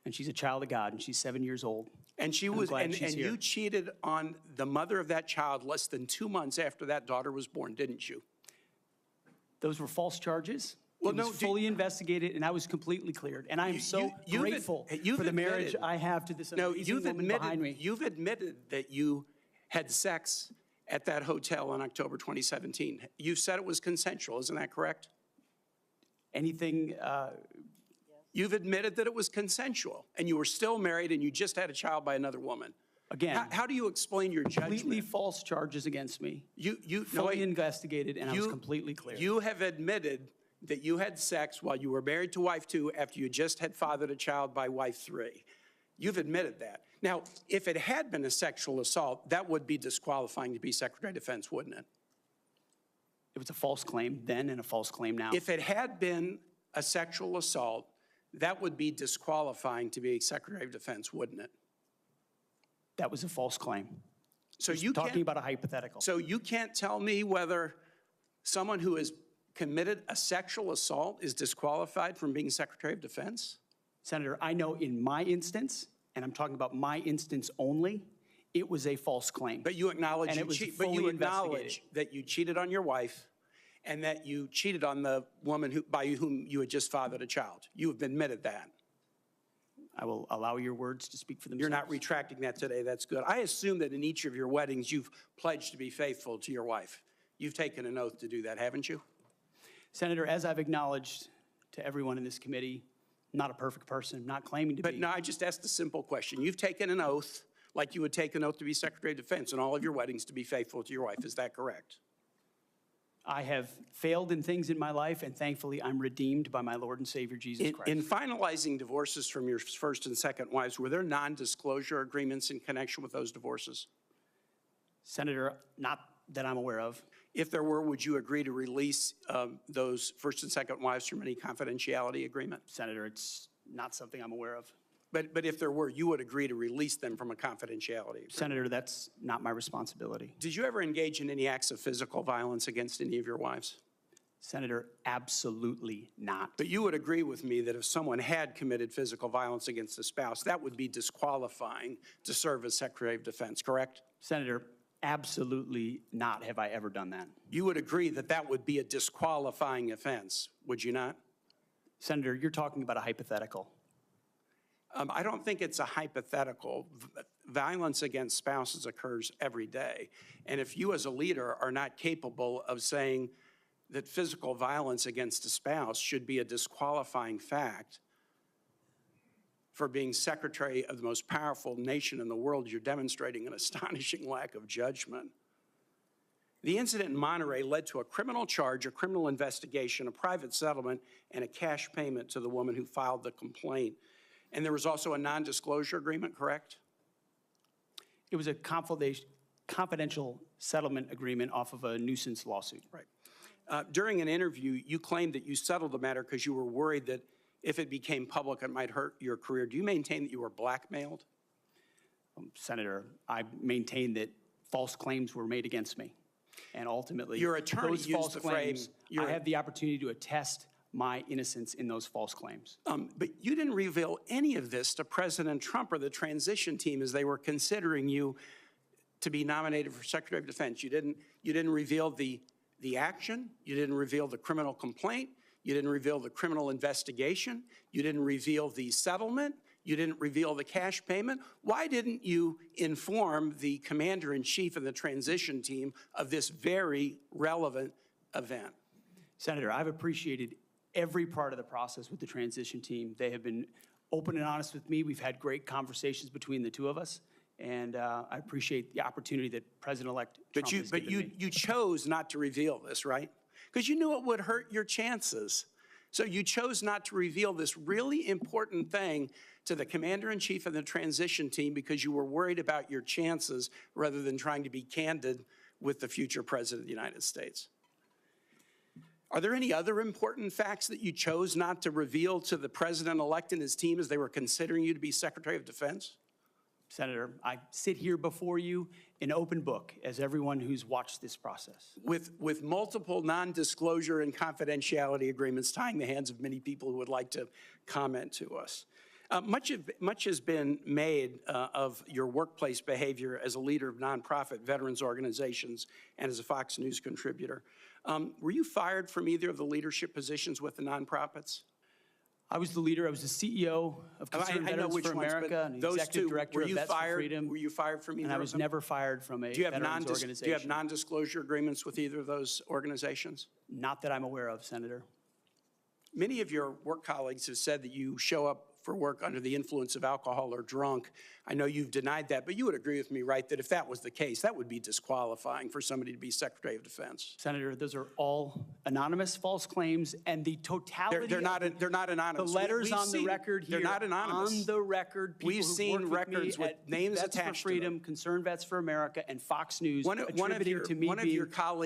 Speaker 2: and she's a child of God, and she's 7 years old.
Speaker 9: And she
Speaker 2: I'm
Speaker 9: was,
Speaker 2: glad
Speaker 9: and
Speaker 2: she's here.
Speaker 9: you cheated on the mother of that child less than 2 months after that daughter was born, didn't you?
Speaker 2: Those were false charges.
Speaker 9: Well,
Speaker 2: It
Speaker 9: no,
Speaker 2: was fully investigated, and I was completely cleared. And I am so
Speaker 9: you've
Speaker 2: grateful
Speaker 9: you've
Speaker 2: for the marriage
Speaker 9: admitted-
Speaker 2: I have to this
Speaker 9: No,
Speaker 2: amazing woman behind me.
Speaker 9: you've admitted that you had sex at that hotel in October 2017. You said it was consensual, isn't that correct?
Speaker 2: Anything,
Speaker 9: You've admitted that it was consensual, and you were still married, and you just had a child by another woman.
Speaker 2: again,
Speaker 9: How do you explain your
Speaker 2: completely
Speaker 9: judgment?
Speaker 2: false charges against me,
Speaker 9: No,
Speaker 2: fully
Speaker 9: wait.
Speaker 2: investigated, and I was completely cleared.
Speaker 9: You have admitted that you had sex while you were married to wife 2 after you just had fathered a child by wife 3. You've admitted that. Now, if it had been a sexual assault, that would be disqualifying to be Secretary of Defense, wouldn't it?
Speaker 2: It was a false claim then and a false claim now.
Speaker 9: If it had been a sexual assault, that would be disqualifying to be Secretary of Defense, wouldn't it?
Speaker 2: That was a false claim.
Speaker 9: So
Speaker 2: Just
Speaker 9: you
Speaker 2: talking
Speaker 9: can't,
Speaker 2: about a hypothetical.
Speaker 9: so you can't tell me whether someone who has committed a sexual assault is disqualified from being Secretary of Defense?
Speaker 2: Senator, I know in my instance, and I'm talking about my instance only, it was a false claim.
Speaker 9: But you acknowledge
Speaker 2: And
Speaker 9: you
Speaker 2: it was
Speaker 9: cheat, but
Speaker 2: fully
Speaker 9: you acknowledge
Speaker 2: investigated.
Speaker 9: that you cheated on your wife and that you cheated on the woman by whom you had just fathered a child. You have admitted that.
Speaker 2: I will allow your words to speak for themselves.
Speaker 9: You're not retracting that today. That's good. I assume that in each of your weddings, you've pledged to be faithful to your wife. You've taken an oath to do that, haven't you?
Speaker 2: Senator, as I've acknowledged to everyone in this committee, not a perfect person, not claiming to
Speaker 9: But
Speaker 2: be.
Speaker 9: no, I just asked a simple question. You've taken an oath, like you would take an oath to be Secretary of Defense in all of your weddings to be faithful to your wife. Is that correct?
Speaker 2: I have failed in things in my life, and thankfully, I'm redeemed by my Lord and Savior, Jesus Christ.
Speaker 9: In finalizing divorces from your first and second wives, were there non-disclosure agreements in connection with those divorces?
Speaker 2: Senator, not that I'm aware of.
Speaker 9: If there were, would you agree to release those first and second wives from any confidentiality agreement?
Speaker 2: Senator, it's not something I'm aware of.
Speaker 9: But if there were, you would agree to release them from a confidentiality agreement?
Speaker 2: Senator, that's not my responsibility.
Speaker 9: Did you ever engage in any acts of physical violence against any of your wives?
Speaker 2: Senator, absolutely not.
Speaker 9: But you would agree with me that if someone had committed physical violence against a spouse, that would be disqualifying to serve as Secretary of Defense, correct?
Speaker 2: Senator, absolutely not have I ever done that.
Speaker 9: You would agree that that would be a disqualifying offense, would you not?
Speaker 2: Senator, you're talking about a hypothetical.
Speaker 9: I don't think it's a hypothetical. Violence against spouses occurs every day. And if you as a leader are not capable of saying that physical violence against a spouse should be a disqualifying fact for being secretary of the most powerful nation in the world, you're demonstrating an astonishing lack of judgment. The incident in Monterey led to a criminal charge, a criminal investigation, a private settlement, and a cash payment to the woman who filed the complaint. And there was also a non-disclosure agreement, correct?
Speaker 2: It was a confidential settlement agreement off of a nuisance lawsuit.
Speaker 9: Right. During an interview, you claimed that you settled the matter because you were worried that if it became public, it might hurt your career. Do you maintain that you were blackmailed?
Speaker 2: Senator, I maintain that false claims were made against me. And ultimately,
Speaker 9: Your attorney
Speaker 2: those
Speaker 9: used
Speaker 2: false
Speaker 9: the
Speaker 2: claims,
Speaker 9: phrase,
Speaker 2: I have the opportunity to attest my innocence in those false claims.
Speaker 9: But you didn't reveal any of this to President Trump or the transition team as they were considering you to be nominated for Secretary of Defense. You didn't reveal the action. You didn't reveal the criminal complaint. You didn't reveal the criminal investigation. You didn't reveal the settlement. You didn't reveal the cash payment. Why didn't you inform the commander-in-chief and the transition team of this very relevant event?
Speaker 2: Senator, I've appreciated every part of the process with the transition team. They have been open and honest with me. We've had great conversations between the two of us, and I appreciate the opportunity that President-elect Trump has given me.
Speaker 9: You chose not to reveal this, right? Because you knew it would hurt your chances. So you chose not to reveal this really important thing to the commander-in-chief and the transition team because you were worried about your chances rather than trying to be candid with the future president of the United States. Are there any other important facts that you chose not to reveal to the president-elect and his team as they were considering you to be Secretary of Defense?
Speaker 2: Senator, I sit here before you an open book, as everyone who's watched this process.
Speaker 9: With multiple non-disclosure and confidentiality agreements tying the hands of many people who would like to comment to us. Much has been made of your workplace behavior as a leader of nonprofit veterans organizations and as a Fox News contributor. Were you fired from either of the leadership positions with the nonprofits?
Speaker 2: I was the leader. I was the CEO of Concerned Veterans for America and the executive director of Vets for Freedom.
Speaker 9: Were you fired from either
Speaker 2: and I was
Speaker 9: of them?
Speaker 2: never fired from a veterans organization.
Speaker 9: Do you have non-disclosure agreements with either of those organizations?
Speaker 2: Not that I'm aware of, Senator.
Speaker 9: Many of your work colleagues have said that you show up for work under the influence of alcohol or drunk. I know you've denied that, but you would agree with me, right, that if that was the case, that would be disqualifying for somebody to be Secretary of Defense.
Speaker 2: Senator, those are all anonymous false claims, and the totality
Speaker 9: they're not anonymous.
Speaker 2: The letters on the record here.
Speaker 9: They're not anonymous.
Speaker 2: On the record, people
Speaker 9: We've seen records with names attached to them.
Speaker 2: Vets for Freedom, Concerned Vets for America, and Fox News attributing to me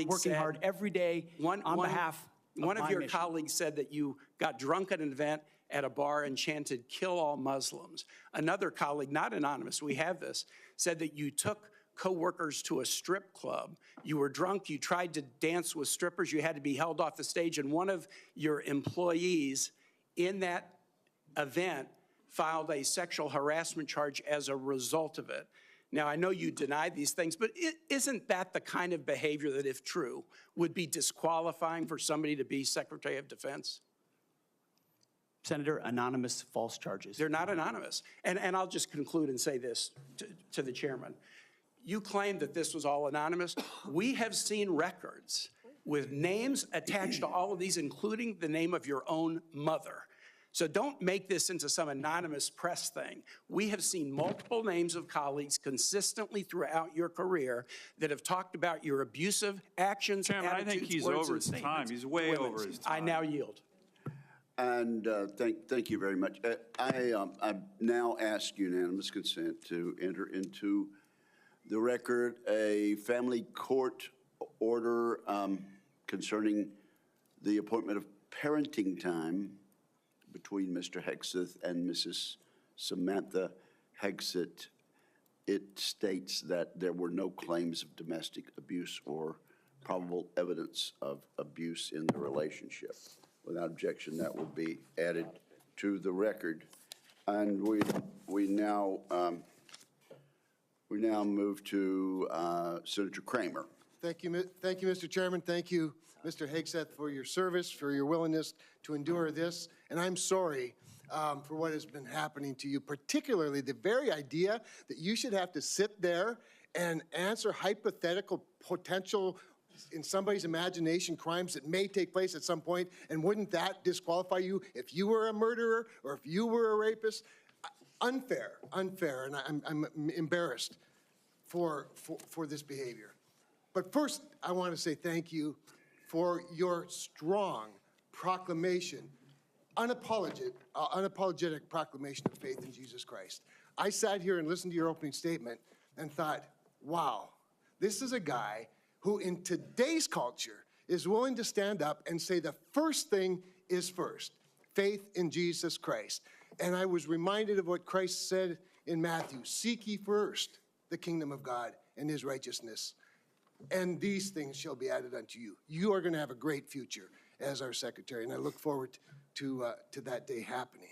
Speaker 2: working hard every day on behalf of
Speaker 9: One of your
Speaker 2: mission.
Speaker 9: colleagues said that you got drunk at an event at a bar and chanted, "Kill all Muslims." Another colleague, not anonymous, we have this, said that you took coworkers to a strip club. You were drunk, you tried to dance with strippers, you had to be held off the stage, and one of your employees in that event filed a sexual harassment charge as a result of it. Now, I know you denied these things, but isn't that the kind of behavior that, if true, would be disqualifying for somebody to be Secretary of Defense?
Speaker 2: Senator, anonymous false charges.
Speaker 9: They're not anonymous. And I'll just conclude and say this to the chairman. You claim that this was all anonymous. We have seen records with names attached to all of these, including the name of your own mother. So don't make this into some anonymous press thing. We have seen multiple names of colleagues consistently throughout your career that have talked about your abusive actions,
Speaker 8: Chairman,
Speaker 9: attitudes,
Speaker 8: I think he's
Speaker 9: words,
Speaker 8: over
Speaker 9: and
Speaker 8: his time.
Speaker 9: statements
Speaker 8: He's
Speaker 9: to
Speaker 8: way
Speaker 9: women.
Speaker 8: over his time.
Speaker 9: I now yield.
Speaker 3: And thank you very much. I now ask unanimous consent to enter into the record a family court order concerning the appointment of parenting time between Mr. Hegseth and Mrs. Samantha Hegseth. It states that there were no claims of domestic abuse or probable evidence of abuse in the relationship. Without objection, that will be added to the record. And we now move to Senator Kramer.
Speaker 10: Thank you, Mr. Chairman. Thank you, Mr. Hegseth, for your service, for your willingness to endure this. And I'm sorry for what has been happening to you, particularly the very idea that you should have to sit there and answer hypothetical potential in somebody's imagination crimes that may take place at some point, and wouldn't that disqualify you if you were a murderer or if you were a rapist? Unfair, and I'm embarrassed for this behavior. But first, I want to say thank you for your strong proclamation, unapologetic proclamation of faith in Jesus Christ. I sat here and listened to your opening statement and thought, wow, this is a guy who in today's culture is willing to stand up and say the first thing is first, faith in Jesus Christ. And I was reminded of what Christ said in Matthew, seek ye first the kingdom of God and his righteousness, and these things shall be added unto you. You are going to have a great future as our secretary, and I look forward to that day happening.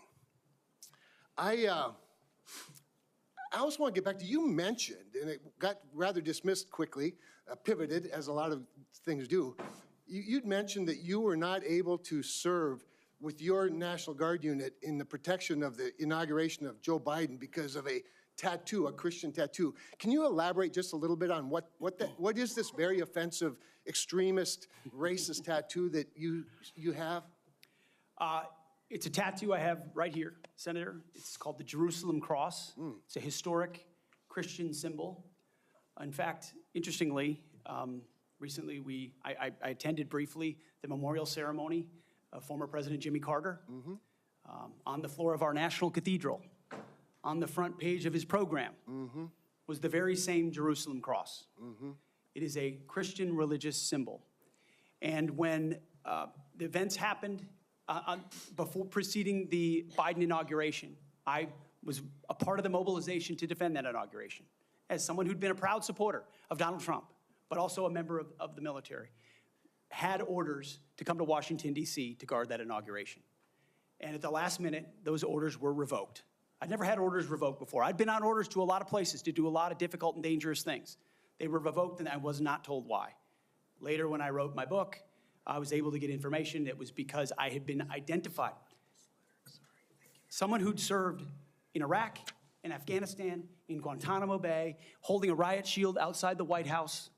Speaker 10: I also want to get back to, you mentioned, and it got rather dismissed quickly, pivoted, as a lot of things do. You'd mentioned that you were not able to serve with your National Guard unit in the protection of the inauguration of Joe Biden because of a tattoo, a Christian tattoo. Can you elaborate just a little bit on what is this very offensive, extremist, racist tattoo that you have?
Speaker 2: It's a tattoo I have right here, Senator. It's called the Jerusalem Cross. It's a historic Christian symbol. In fact, interestingly, recently I attended briefly the memorial ceremony of former President Jimmy Carter on the floor of our National Cathedral. On the front page of his program was the very same Jerusalem Cross. It is a Christian religious symbol. And when the events happened before preceding the Biden inauguration, I was a part of the mobilization to defend that inauguration as someone who'd been a proud supporter of Donald Trump, but also a member of the military, had orders to come to Washington, D.C. to guard that inauguration. And at the last minute, those orders were revoked. I'd never had orders revoked before. I'd been on orders to a lot of places to do a lot of difficult and dangerous things. They were revoked, and I was not told why. Later, when I wrote my book, I was able to get information. It was because I had been identified. Someone who'd served in Iraq, in Afghanistan, in Guantanamo Bay, holding a riot shield outside the White House.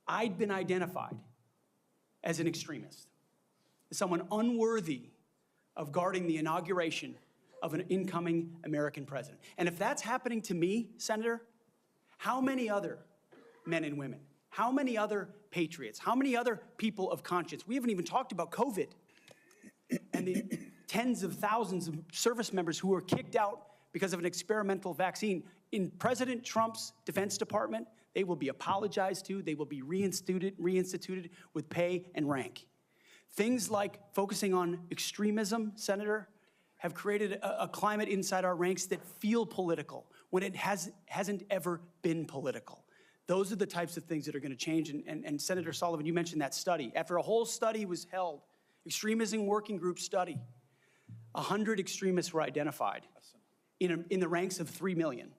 Speaker 2: I'd been identified as an extremist, as someone unworthy of guarding the inauguration of an incoming American president. And if that's happening to me, Senator, how many other men and women, how many other patriots, how many other people of conscience? We haven't even talked about COVID and the tens of thousands of service members who were kicked out because of an experimental vaccine. In President Trump's Defense Department, they will be apologized to, they will be reinstituted with pay and rank. Things like focusing on extremism, Senator, have created a climate inside our ranks that feel political when it hasn't ever been political. Those are the types of things that are going to change. And Senator Sullivan, you mentioned that study. After a whole study was held, extremism working group study, 100 extremists were identified in the ranks of 3 million.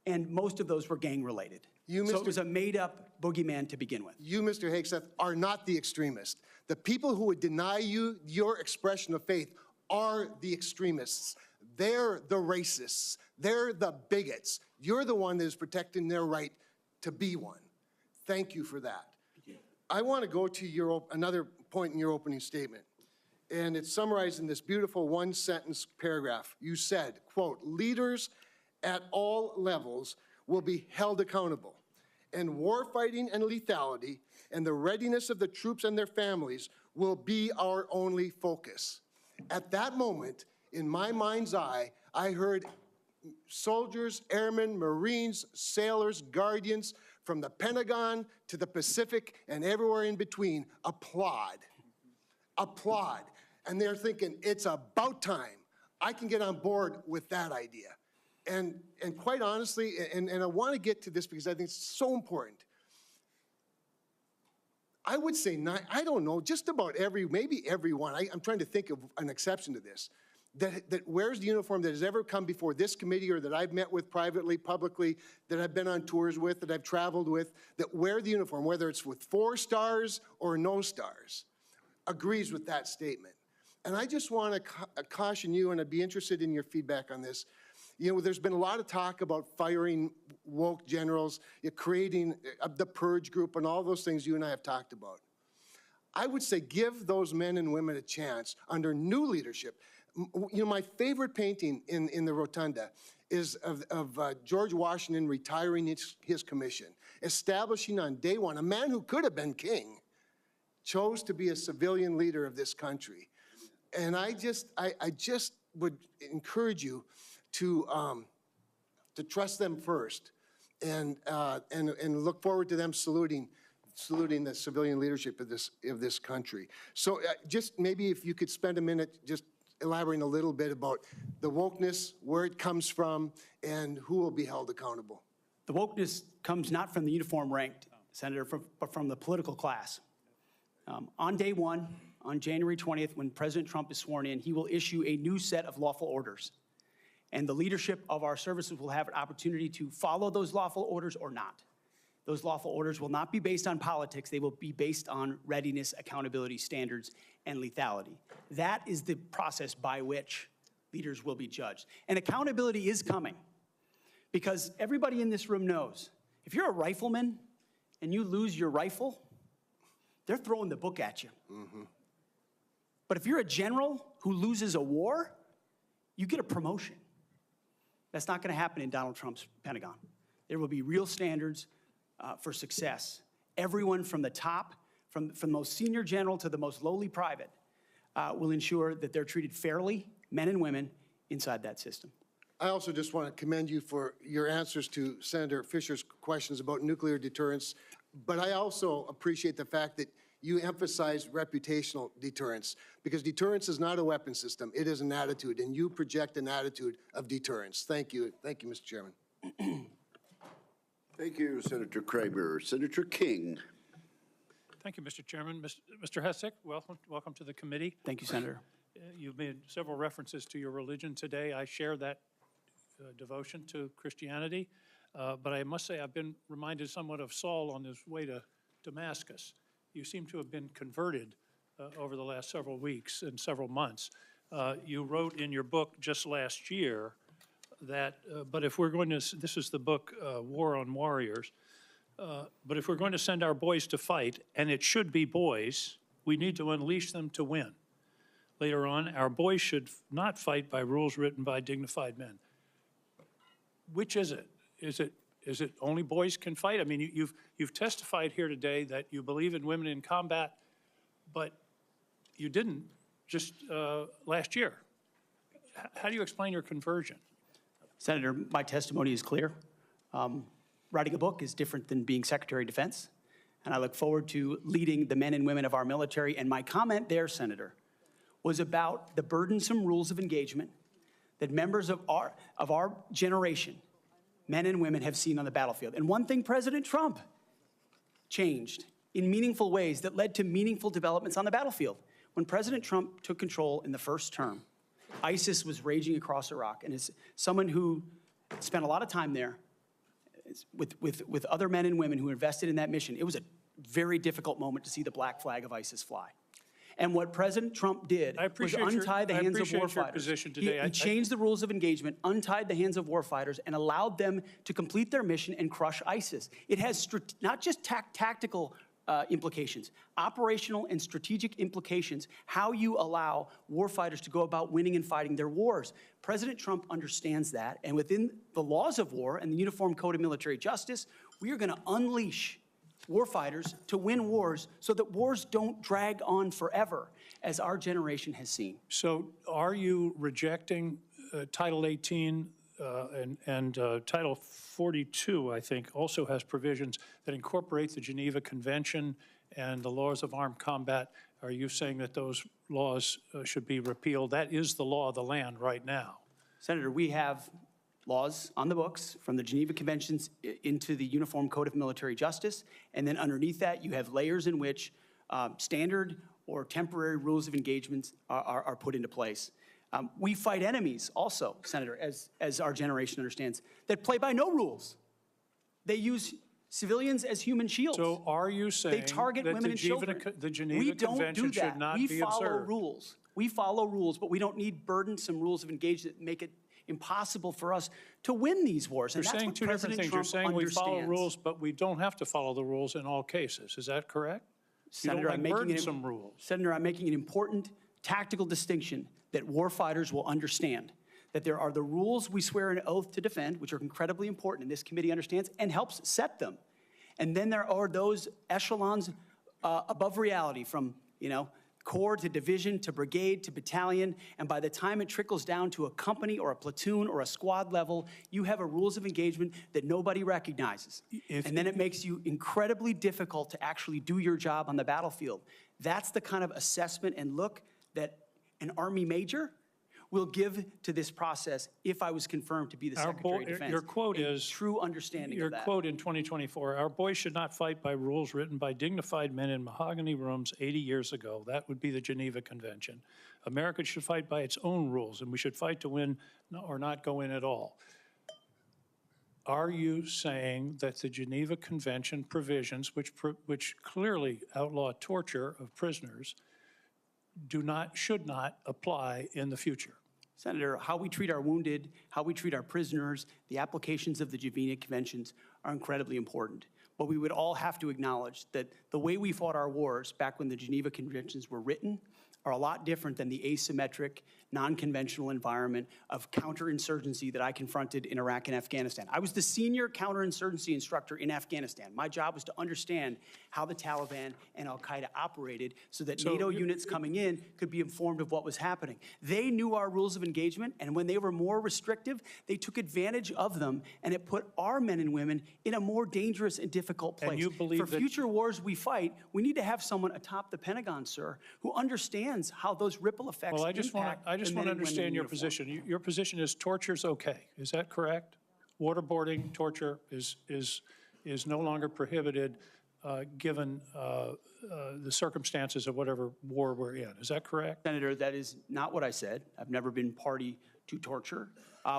Speaker 2: And most of those were gang-related. So it was a made-up boogeyman to begin with.
Speaker 10: You, Mr. Hegseth, are not the extremist. The people who would deny you your expression of faith are the extremists. They're the racists. They're the bigots. You're the one that is protecting their right to be one. Thank you for that. I want to go to another point in your opening statement, and it's summarized in this beautiful one-sentence paragraph. You said, quote, leaders at all levels will be held accountable, and warfighting and lethality and the readiness of the troops and their families will be our only focus. At that moment, in my mind's eye, I heard soldiers, airmen, Marines, sailors, guardians from the Pentagon to the Pacific and everywhere in between applaud. And they're thinking, it's about time. I can get on board with that idea. And quite honestly, and I want to get to this because I think it's so important. I would say, I don't know, just about maybe everyone, I'm trying to think of an exception to this, that wears the uniform that has ever come before this committee or that I've met with privately, publicly, that I've been on tours with, that I've traveled with, that wear the uniform, whether it's with 4 stars or no stars, agrees with that statement. And I just want to caution you, and I'd be interested in your feedback on this. You know, there's been a lot of talk about firing woke generals, creating the purge group and all those things you and I have talked about. I would say give those men and women a chance under new leadership. You know, my favorite painting in the rotunda is of George Washington retiring his commission, establishing on day one, a man who could have been king, chose to be a civilian leader of this country. And I just would encourage you to trust them first and look forward to them saluting the civilian leadership of this country. So just maybe if you could spend a minute just elaborating a little bit about the wokeness, where it comes from, and who will be held accountable.
Speaker 2: The wokeness comes not from the uniform ranked, Senator, but from the political class. On day one, on January 20th, when President Trump is sworn in, he will issue a new set of lawful orders. And the leadership of our services will have an opportunity to follow those lawful orders or not. Those lawful orders will not be based on politics. They will be based on readiness, accountability standards, and lethality. That is the process by which leaders will be judged. And accountability is coming, because everybody in this room knows if you're a rifleman and you lose your rifle, they're throwing the book at you. Mm-hmm. But if you're a general who loses a war, you get a promotion. That's not going to happen in Donald Trump's Pentagon. There will be real standards for success. Everyone from the top, from the most senior general to the most lowly private, will ensure that they're treated fairly, men and women, inside that system.
Speaker 10: I also just want to commend you for your answers to Senator Fisher's questions about nuclear deterrence, but I also appreciate the fact that you emphasize reputational deterrence, because deterrence is not a weapon system, it is an attitude, and you project an attitude of deterrence. Thank you. Thank you, Mr. Chairman.
Speaker 3: Thank you, Senator Kramer. Senator King.
Speaker 11: Thank you, Mr. Chairman. Mr. Hegseth, welcome to the committee.
Speaker 2: Thank you, Senator.
Speaker 11: You've made several references to your religion today. I share that devotion to Christianity, but I must say I've been reminded somewhat of Saul on his way to Damascus. You seem to have been converted over the last several weeks and several months. You wrote in your book just last year that, but if we're going to, this is the book, War on Warriors, but if we're going to send our boys to fight, and it should be boys, we need to unleash them to win. Later on, our boys should not fight by rules written by dignified men. Which is it? Is it only boys can fight? I mean, you've testified here today that you believe in women in combat, but you didn't just last year. How do you explain your conversion?
Speaker 2: Senator, my testimony is clear. Writing a book is different than being Secretary of Defense, and I look forward to leading the men and women of our military. And my comment there, Senator, was about the burdensome rules of engagement that members of our generation, men and women, have seen on the battlefield. And one thing President Trump changed in meaningful ways that led to meaningful developments on the battlefield. When President Trump took control in the first term, ISIS was raging across Iraq. And as someone who spent a lot of time there with other men and women who invested in that mission, it was a very difficult moment to see the black flag of ISIS fly. And what President Trump did was untie the hands of warfighters. He changed the rules of engagement, untied the hands of warfighters, and allowed them to complete their mission and crush ISIS. It has not just tactical implications, operational and strategic implications, how you allow warfighters to go about winning and fighting their wars. President Trump understands that, and within the laws of war and the Uniform Code of Military Justice, we are going to unleash warfighters to win wars so that wars don't drag on forever, as our generation has seen.
Speaker 11: So are you rejecting Title 18 and Title 42, I think, also has provisions that incorporate the Geneva Convention and the laws of armed combat? Are you saying that those laws should be repealed? That is the law of the land right now.
Speaker 2: Senator, we have laws on the books from the Geneva Conventions into the Uniform Code of Military Justice, and then underneath that you have layers in which standard or temporary rules of engagement are put into place. We fight enemies also, Senator, as our generation understands, that play by no rules. They use civilians as human shields.
Speaker 11: So are you saying
Speaker 2: they target
Speaker 11: that
Speaker 2: women and children?
Speaker 11: The Geneva Convention should not be observed?
Speaker 2: We follow rules. We follow rules, but we don't need burdensome rules of engagement that make it impossible for us to win these wars.
Speaker 11: You're
Speaker 2: And that's
Speaker 11: saying
Speaker 2: what
Speaker 11: two different
Speaker 2: President
Speaker 11: things.
Speaker 2: Trump
Speaker 11: You're saying we follow
Speaker 2: understands.
Speaker 11: rules, but we don't have to follow the rules in all cases. Is that correct?
Speaker 2: Senator, I'm making
Speaker 11: burdensome rules.
Speaker 2: Senator, I'm making an important tactical distinction that warfighters will understand. That there are the rules we swear an oath to defend, which are incredibly important, and this committee understands and helps set them. And then there are those echelons above reality, from, corps to division to brigade to battalion, and by the time it trickles down to a company or a platoon or a squad level, you have a rules of engagement that nobody recognizes. And then it makes you incredibly difficult to actually do your job on the battlefield. That's the kind of assessment and look that an Army major will give to this process if I was confirmed to be the Secretary of Defense.
Speaker 11: Your quote is,
Speaker 2: true understanding of that.
Speaker 11: Your quote in 2024, our boys should not fight by rules written by dignified men in mahogany rooms 80 years ago. That would be the Geneva Convention. America should fight by its own rules, and we should fight to win or not go in at all. Are you saying that the Geneva Convention provisions, which clearly outlaw torture of prisoners, should not apply in the future?
Speaker 2: Senator, how we treat our wounded, how we treat our prisoners, the applications of the Geneva Conventions are incredibly important. But we would all have to acknowledge that the way we fought our wars back when the Geneva Conventions were written are a lot different than the asymmetric, non-conventional environment of counterinsurgency that I confronted in Iraq and Afghanistan. I was the senior counterinsurgency instructor in Afghanistan. My job was to understand how the Taliban and al-Qaeda operated so that NATO units coming in could be informed of what was happening. They knew our rules of engagement, and when they were more restrictive, they took advantage of them, and it put our men and women in a more dangerous and difficult place.
Speaker 11: And you believe
Speaker 2: For future wars we fight, we need to have someone atop the Pentagon, sir, who understands how those ripple effects
Speaker 11: Well, I just want to understand your position. Your position is torture's okay. Is that correct? Waterboarding, torture is no longer prohibited given the circumstances of whatever war we're in. Is that correct?
Speaker 2: Senator, that is not what I said. I've never been party to torture.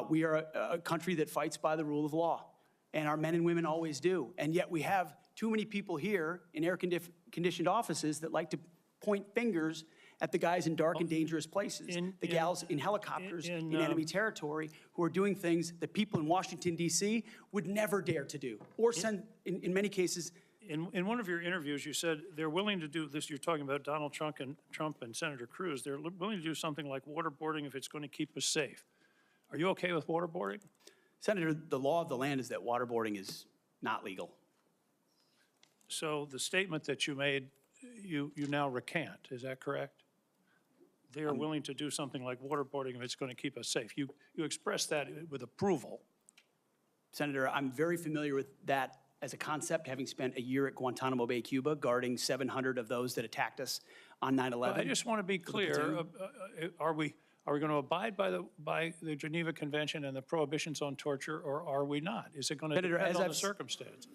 Speaker 2: We are a country that fights by the rule of law, and our men and women always do. And yet we have too many people here in air-conditioned offices that like to point fingers at the guys in dark and dangerous places, the gals in helicopters in enemy territory who are doing things that people in Washington, D.C. would never dare to do, or send, in many cases.
Speaker 11: In one of your interviews, you said they're willing to do this. You're talking about Donald Trump and Senator Cruz. They're willing to do something like waterboarding if it's going to keep us safe. Are you okay with waterboarding?
Speaker 2: Senator, the law of the land is that waterboarding is not legal.
Speaker 11: So the statement that you made, you now recant. Is that correct? They are willing to do something like waterboarding if it's going to keep us safe. You expressed that with approval.
Speaker 2: Senator, I'm very familiar with that as a concept, having spent a year at Guantanamo Bay, Cuba, guarding 700 of those that attacked us on 9/11.
Speaker 11: I just want to be clear. Are we going to abide by the Geneva Convention and the prohibitions on torture, or are we not? Is it going to depend on the circumstances?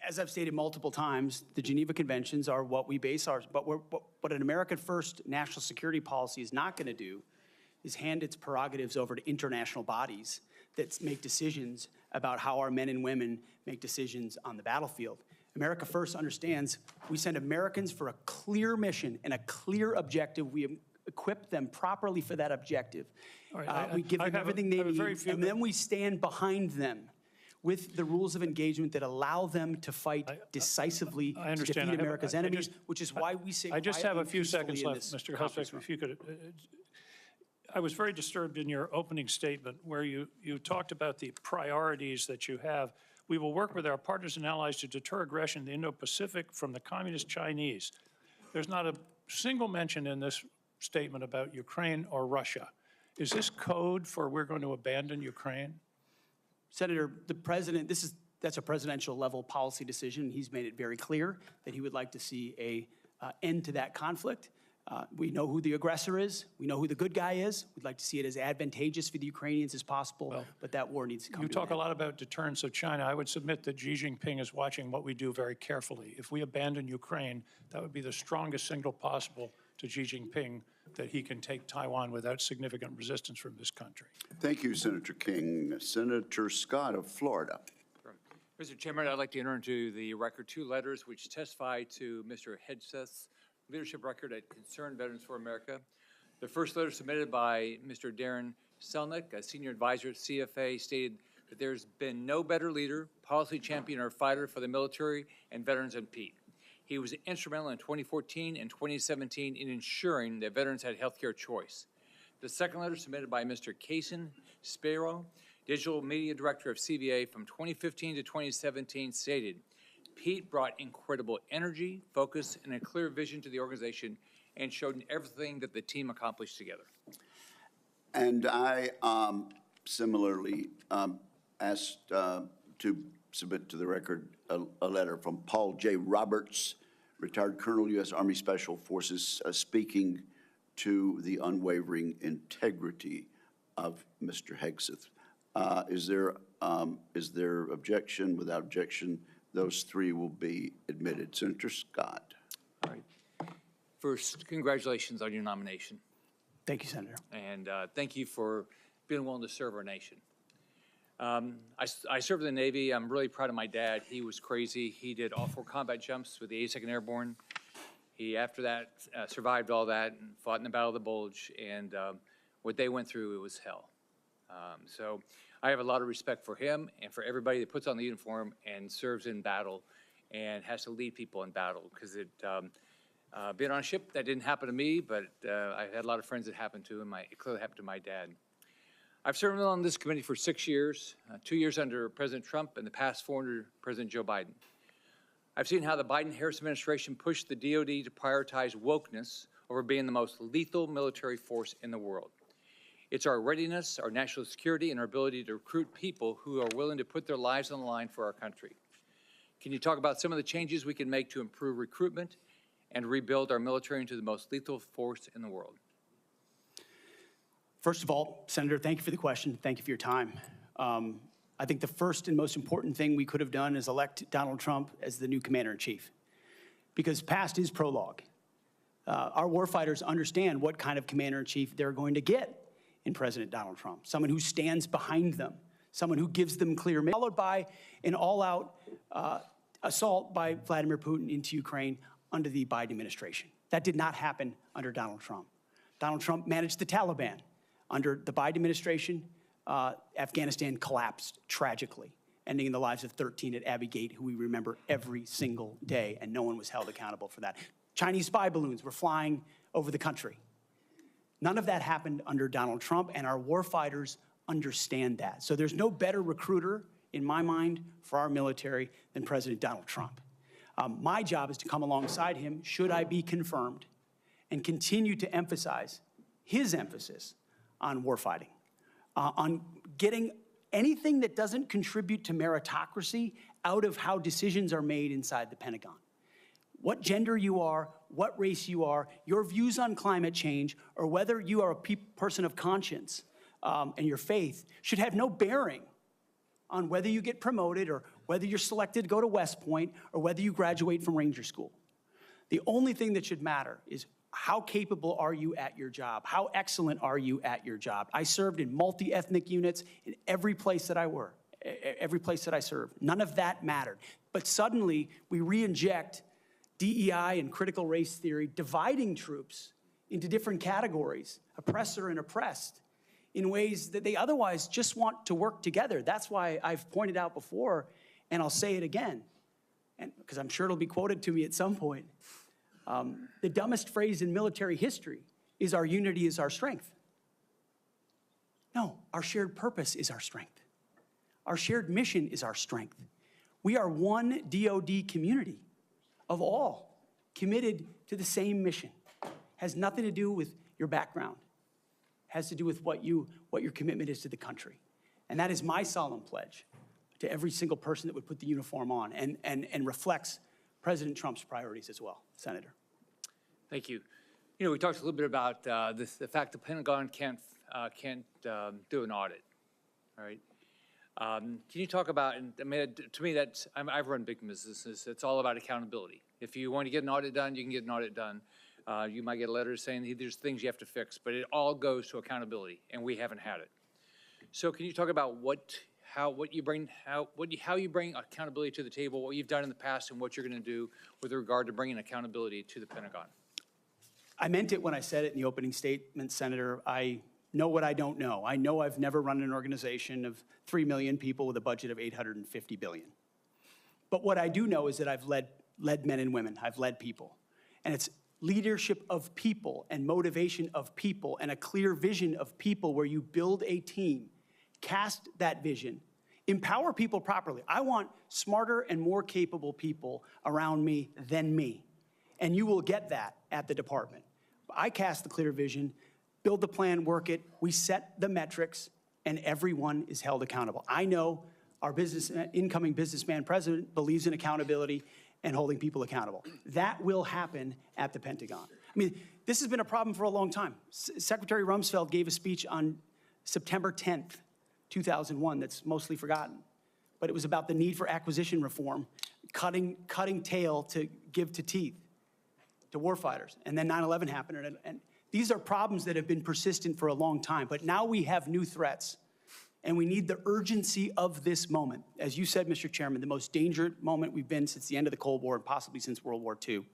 Speaker 2: As I've stated multiple times, the Geneva Conventions are what we base ours, but what an American first national security policy is not going to do is hand its prerogatives over to international bodies that make decisions about how our men and women make decisions on the battlefield. America First understands we send Americans for a clear mission and a clear objective. We equip them properly for that objective. We give them everything they need, and then we stand behind them with the rules of engagement that allow them to fight decisively to defeat America's enemies, which is why we say
Speaker 11: I just have a few
Speaker 2: quietly
Speaker 11: seconds left, Mr. Hegseth, if you could. I was very disturbed in your opening statement where you talked about the priorities that you have. We will work with our partners and allies to deter aggression in the Indo-Pacific from the communist Chinese. There's not a single mention in this statement about Ukraine or Russia. Is this code for we're going to abandon Ukraine?
Speaker 2: Senator, the president, that's a presidential level policy decision. He's made it very clear that he would like to see an end to that conflict. We know who the aggressor is. We know who the good guy is. We'd like to see it as advantageous for the Ukrainians as possible, but that war needs to come to an end.
Speaker 11: You talk a lot about deterrence of China. I would submit that Xi Jinping is watching what we do very carefully. If we abandon Ukraine, that would be the strongest signal possible to Xi Jinping that he can take Taiwan without significant resistance from this country.
Speaker 3: Thank you, Senator King. Senator Scott of Florida.
Speaker 12: Mr. Chairman, I'd like to enter into the record 2 letters which testify to Mr. Hegseth's leadership record at Concerned Veterans for America. The first letter submitted by Mr. Darren Selnick, a senior advisor at CFA, stated that there's been no better leader, policy champion, or fighter for the military and veterans than Pete. He was instrumental in 2014 and 2017 in ensuring that veterans had healthcare choice. The second letter submitted by Mr. Kason Spiro, digital media director of CVA from 2015 to 2017, stated, Pete brought incredible energy, focus, and a clear vision to the organization and showed everything that the team accomplished together.
Speaker 3: And I similarly asked to submit to the record a letter from Paul J. Roberts, retired Colonel, U.S. Army Special Forces, speaking to the unwavering integrity of Mr. Hegseth. Is there objection? Without objection, those three will be admitted. Senator Scott.
Speaker 12: All right. First, congratulations on your nomination.
Speaker 2: Thank you, Senator.
Speaker 12: And thank you for being willing to serve our nation. I served in the Navy. I'm really proud of my dad. He was crazy. He did all 4 combat jumps with the 82nd Airborne. He, after that, survived all that and fought in the Battle of the Bulge. And what they went through, it was hell. So I have a lot of respect for him and for everybody that puts on the uniform and serves in battle and has to lead people in battle, because being on a ship, that didn't happen to me, but I had a lot of friends that happened to, and it clearly happened to my dad. I've served on this committee for 6 years, 2 years under President Trump and the past 4 under President Joe Biden. I've seen how the Biden-Harris administration pushed the DoD to prioritize wokeness over being the most lethal military force in the world. It's our readiness, our national security, and our ability to recruit people who are willing to put their lives on the line for our country. Can you talk about some of the changes we can make to improve recruitment and rebuild our military into the most lethal force in the world?
Speaker 2: First of all, Senator, thank you for the question. Thank you for your time. I think the first and most important thing we could have done is elect Donald Trump as the new commander-in-chief, because past is prologue. Our warfighters understand what kind of commander-in-chief they're going to get in President Donald Trump, someone who stands behind them, someone who gives them clear, followed by an all-out assault by Vladimir Putin into Ukraine under the Biden administration. That did not happen under Donald Trump. Donald Trump managed the Taliban. Under the Biden administration, Afghanistan collapsed tragically, ending in the lives of 13 at Abbey Gate, who we remember every single day, and no one was held accountable for that. Chinese spy balloons were flying over the country. None of that happened under Donald Trump, and our warfighters understand that. So there's no better recruiter, in my mind, for our military than President Donald Trump. My job is to come alongside him, should I be confirmed, and continue to emphasize his emphasis on warfighting, on getting anything that doesn't contribute to meritocracy out of how decisions are made inside the Pentagon. What gender you are, what race you are, your views on climate change, or whether you are a person of conscience and your faith should have no bearing on whether you get promoted or whether you're selected to go to West Point or whether you graduate from Ranger School. The only thing that should matter is how capable are you at your job? How excellent are you at your job? I served in multi-ethnic units in every place that I worked, every place that I served. None of that mattered. But suddenly, we re-inject DEI and critical race theory, dividing troops into different categories, oppressor and oppressed, in ways that they otherwise just want to work together. That's why I've pointed out before, and I'll say it again, and because I'm sure it'll be quoted to me at some point. The dumbest phrase in military history is our unity is our strength. No, our shared purpose is our strength. Our shared mission is our strength. We are one DoD community of all committed to the same mission. Has nothing to do with your background. Has to do with what your commitment is to the country. And that is my solemn pledge to every single person that would put the uniform on and reflects President Trump's priorities as well. Senator.
Speaker 12: Thank you. You know, we talked a little bit about the fact the Pentagon can't do an audit, all right? Can you talk about, and I mean, to me, I've run big businesses. It's all about accountability. If you want to get an audit done, you can get an audit done. You might get a letter saying there's things you have to fix, but it all goes to accountability, and we haven't had it. So can you talk about how you bring accountability to the table, what you've done in the past, and what you're going to do with regard to bringing accountability to the Pentagon?
Speaker 2: I meant it when I said it in the opening statement, Senator. I know what I don't know. I know I've never run an organization of 3 million people with a budget of $850 billion. But what I do know is that I've led men and women. I've led people. And it's leadership of people and motivation of people and a clear vision of people where you build a team, cast that vision, empower people properly. I want smarter and more capable people around me than me. And you will get that at the department. I cast the clear vision, build the plan, work it, we set the metrics, and everyone is held accountable. I know our incoming businessman president believes in accountability and holding people accountable. That will happen at the Pentagon. I mean, this has been a problem for a long time. Secretary Rumsfeld gave a speech on September 10th, 2001 that's mostly forgotten. But it was about the need for acquisition reform, cutting tail to give to teeth to warfighters. And then 9/11 happened. And these are problems that have been persistent for a long time. But now we have new threats. And we need the urgency of this moment. As you said, Mr. Chairman, the most dangerous moment we've been since the end of the Cold War and possibly since World War II.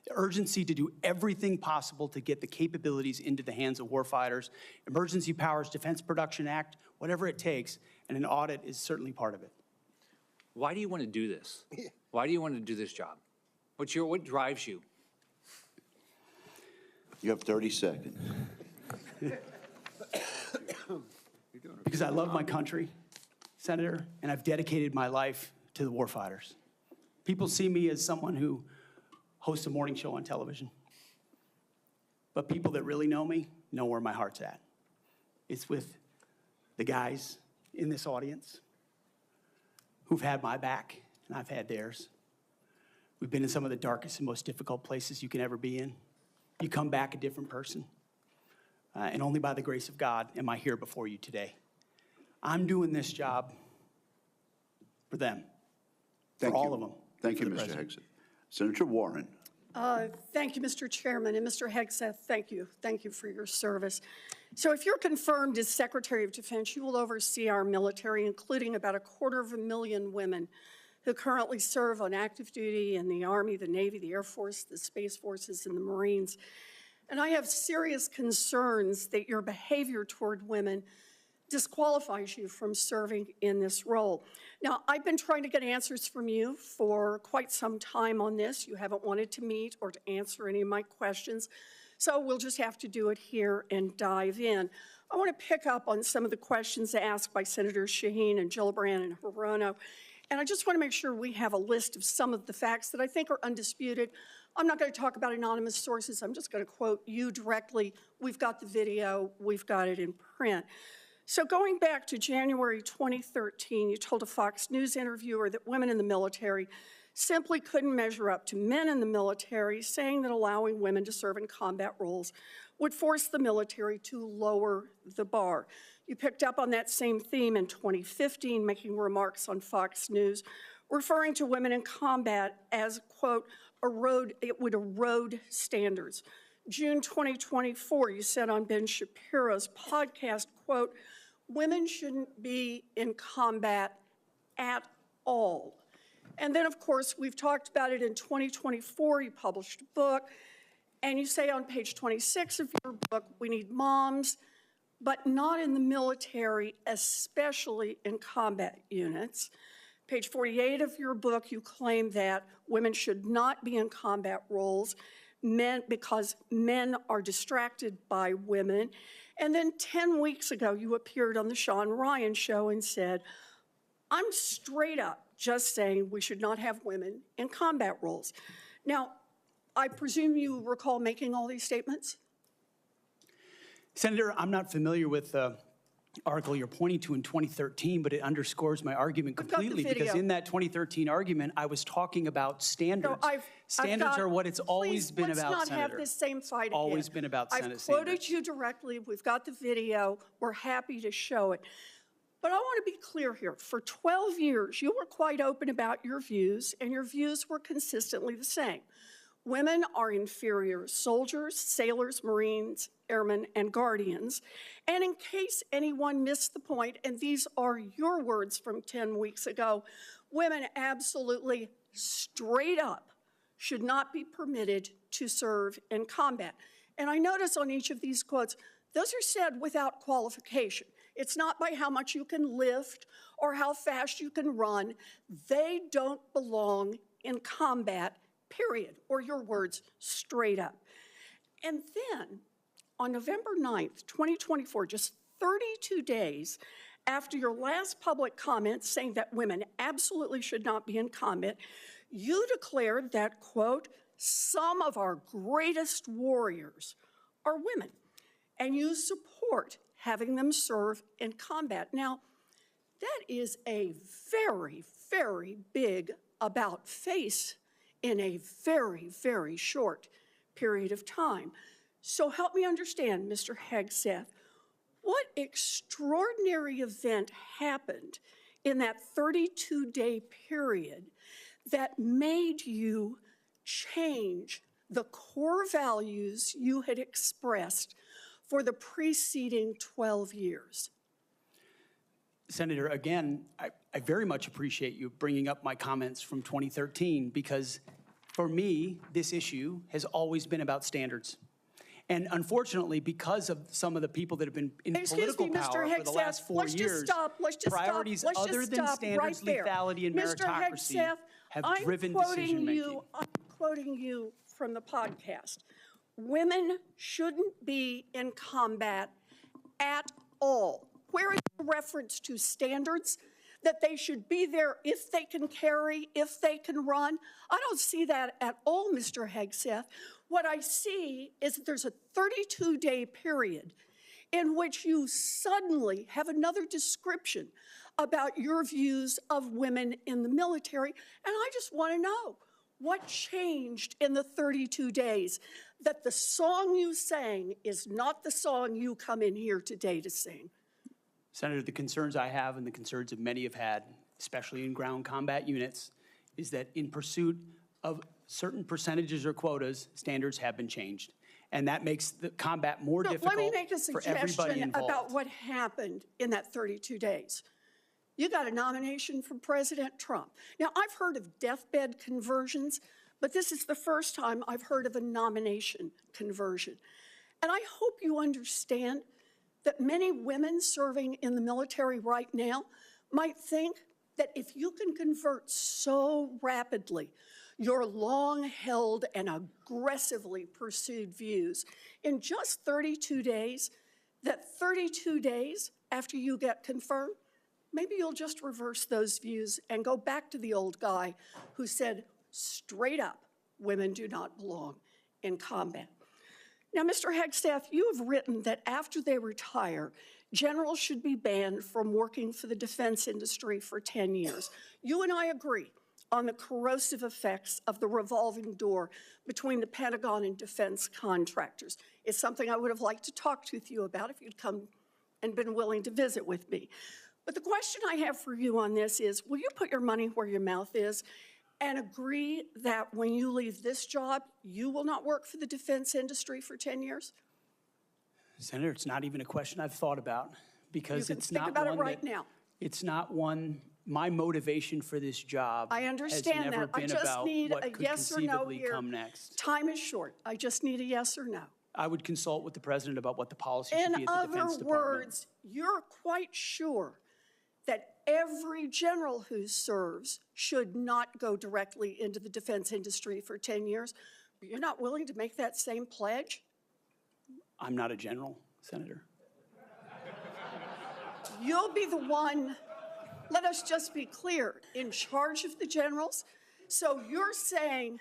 Speaker 2: The urgency to do everything possible to get the capabilities into the hands of warfighters, emergency powers, Defense Production Act, whatever it takes, and an audit is certainly part of it.
Speaker 12: Why do you want to do this? Why do you want to do this job? What drives you?
Speaker 3: You have 30 seconds.
Speaker 2: Because I love my country, Senator, and I've dedicated my life to the warfighters. People see me as someone who hosts a morning show on television. But people that really know me know where my heart's at. It's with the guys in this audience who've had my back, and I've had theirs. We've been in some of the darkest and most difficult places you can ever be in. You come back a different person. And only by the grace of God am I here before you today. I'm doing this job for them, for all of them.
Speaker 3: Thank you, Mr. Hegseth. Senator Warren.
Speaker 13: Thank you, Mr. Chairman, and Mr. Hegseth, thank you. Thank you for your service. So if you're confirmed as Secretary of Defense, you will oversee our military, including about 250,000 women who currently serve on active duty in the Army, the Navy, the Air Force, the Space Forces, and the Marines. And I have serious concerns that your behavior toward women disqualifies you from serving in this role. Now, I've been trying to get answers from you for quite some time on this. You haven't wanted to meet or to answer any of my questions, so we'll just have to do it here and dive in. I want to pick up on some of the questions asked by Senators Shaheen and Gillibrand and Hirono, and I just want to make sure we have a list of some of the facts that I think are undisputed. I'm not going to talk about anonymous sources. I'm just going to quote you directly. We've got the video. We've got it in print. So going back to January 2013, you told a Fox News interviewer that women in the military simply couldn't measure up to men in the military, saying that allowing women to serve in combat roles would force the military to lower the bar. You picked up on that same theme in 2015, making remarks on Fox News, referring to women in combat as, quote, it would erode standards. June 2024, you said on Ben Shapiro's podcast, quote, women shouldn't be in combat at all. And then, of course, we've talked about it in 2024. You published a book, and you say on page 26 of your book, we need moms, but not in the military, especially in combat units. Page 48 of your book, you claim that women should not be in combat roles because men are distracted by women. And then 10 weeks ago, you appeared on the Sean Ryan show and said, I'm straight up just saying we should not have women in combat roles. Now, I presume you recall making all these statements?
Speaker 2: Senator, I'm not familiar with the article you're pointing to in 2013, but it underscores my argument completely, because in that 2013 argument, I was talking about standards.
Speaker 13: So
Speaker 2: standards are what it's always been about,
Speaker 13: let's not
Speaker 2: Senator.
Speaker 13: have this same fight again.
Speaker 2: Always been about Senate
Speaker 13: I've quoted
Speaker 2: standards.
Speaker 13: you directly. We've got the video. We're happy to show it. But I want to be clear here. For 12 years, you were quite open about your views, and your views were consistently the same. Women are inferior soldiers, sailors, Marines, airmen, and guardians. And in case anyone missed the point, and these are your words from 10 weeks ago, women absolutely straight up should not be permitted to serve in combat. And I notice on each of these quotes, Those are said without qualification. It's not by how much you can lift or how fast you can run. They don't belong in combat, period, or your words, straight up. And then on November 9th, 2024, just 32 days after your last public comment saying that women absolutely should not be in combat, you declared that, quote, some of our greatest warriors are women, and you support having them serve in combat. Now, that is a very, very big about face in a very, very short period of time. So help me understand, Mr. Hegseth, what extraordinary event happened in that 32-day period that made you change the core values you had expressed for the preceding 12 years?
Speaker 2: Senator, again, I very much appreciate you bringing up my comments from 2013 because for me, this issue has always been about standards. And unfortunately, because of some of the people that have been in political power for the last 4 years, priorities other than standards, lethality, and meritocracy have driven decision-making.
Speaker 13: I'm quoting you from the podcast. Women shouldn't be in combat at all. Where is the reference to standards? That they should be there if they can carry, if they can run? I don't see that at all, Mr. Hegseth. What I see is that there's a 32-day period in which you suddenly have another description about your views of women in the military. And I just want to know, what changed in the 32 days that the song you sang is not the song you come in here today to sing?
Speaker 2: Senator, the concerns I have and the concerns that many have had, especially in ground combat units, is that in pursuit of certain percentages or quotas, standards have been changed. And that makes the combat more difficult
Speaker 13: let me make a
Speaker 2: for everybody
Speaker 13: suggestion
Speaker 2: involved.
Speaker 13: about what happened in that 32 days. You got a nomination from President Trump. Now, I've heard of deathbed conversions, but this is the first time I've heard of a nomination conversion. And I hope you understand that many women serving in the military right now might think that if you can convert so rapidly your long-held and aggressively pursued views in just 32 days, that 32 days after you get confirmed, maybe you'll just reverse those views and go back to the old guy who said straight up, women do not belong in combat. Now, Mr. Hegseth, you have written that after they retire, generals should be banned from working for the defense industry for 10 years. You and I agree on the corrosive effects of the revolving door between the Pentagon and defense contractors. It's something I would have liked to talk with you about if you'd come and been willing to visit with me. But the question I have for you on this is, will you put your money where your mouth is and agree that when you leave this job, you will not work for the defense industry for 10 years?
Speaker 2: Senator, it's not even a question I've thought about because it's not
Speaker 13: one right now.
Speaker 2: It's not one. My motivation for this job
Speaker 13: I understand
Speaker 2: has never
Speaker 13: that. I
Speaker 2: been
Speaker 13: just
Speaker 2: about
Speaker 13: need
Speaker 2: what
Speaker 13: a
Speaker 2: could
Speaker 13: yes or no
Speaker 2: conceivably
Speaker 13: here.
Speaker 2: come next.
Speaker 13: Time is short. I just need a yes or no.
Speaker 2: I would consult with the president about what the policy should be
Speaker 13: In
Speaker 2: at the Defense
Speaker 13: other
Speaker 2: Department.
Speaker 13: words, you're quite sure that every general who serves should not go directly into the defense industry for 10 years, but you're not willing to make that same pledge?
Speaker 2: I'm not a general, Senator.
Speaker 13: You'll be the one, let us just be clear, in charge of the generals. So you're saying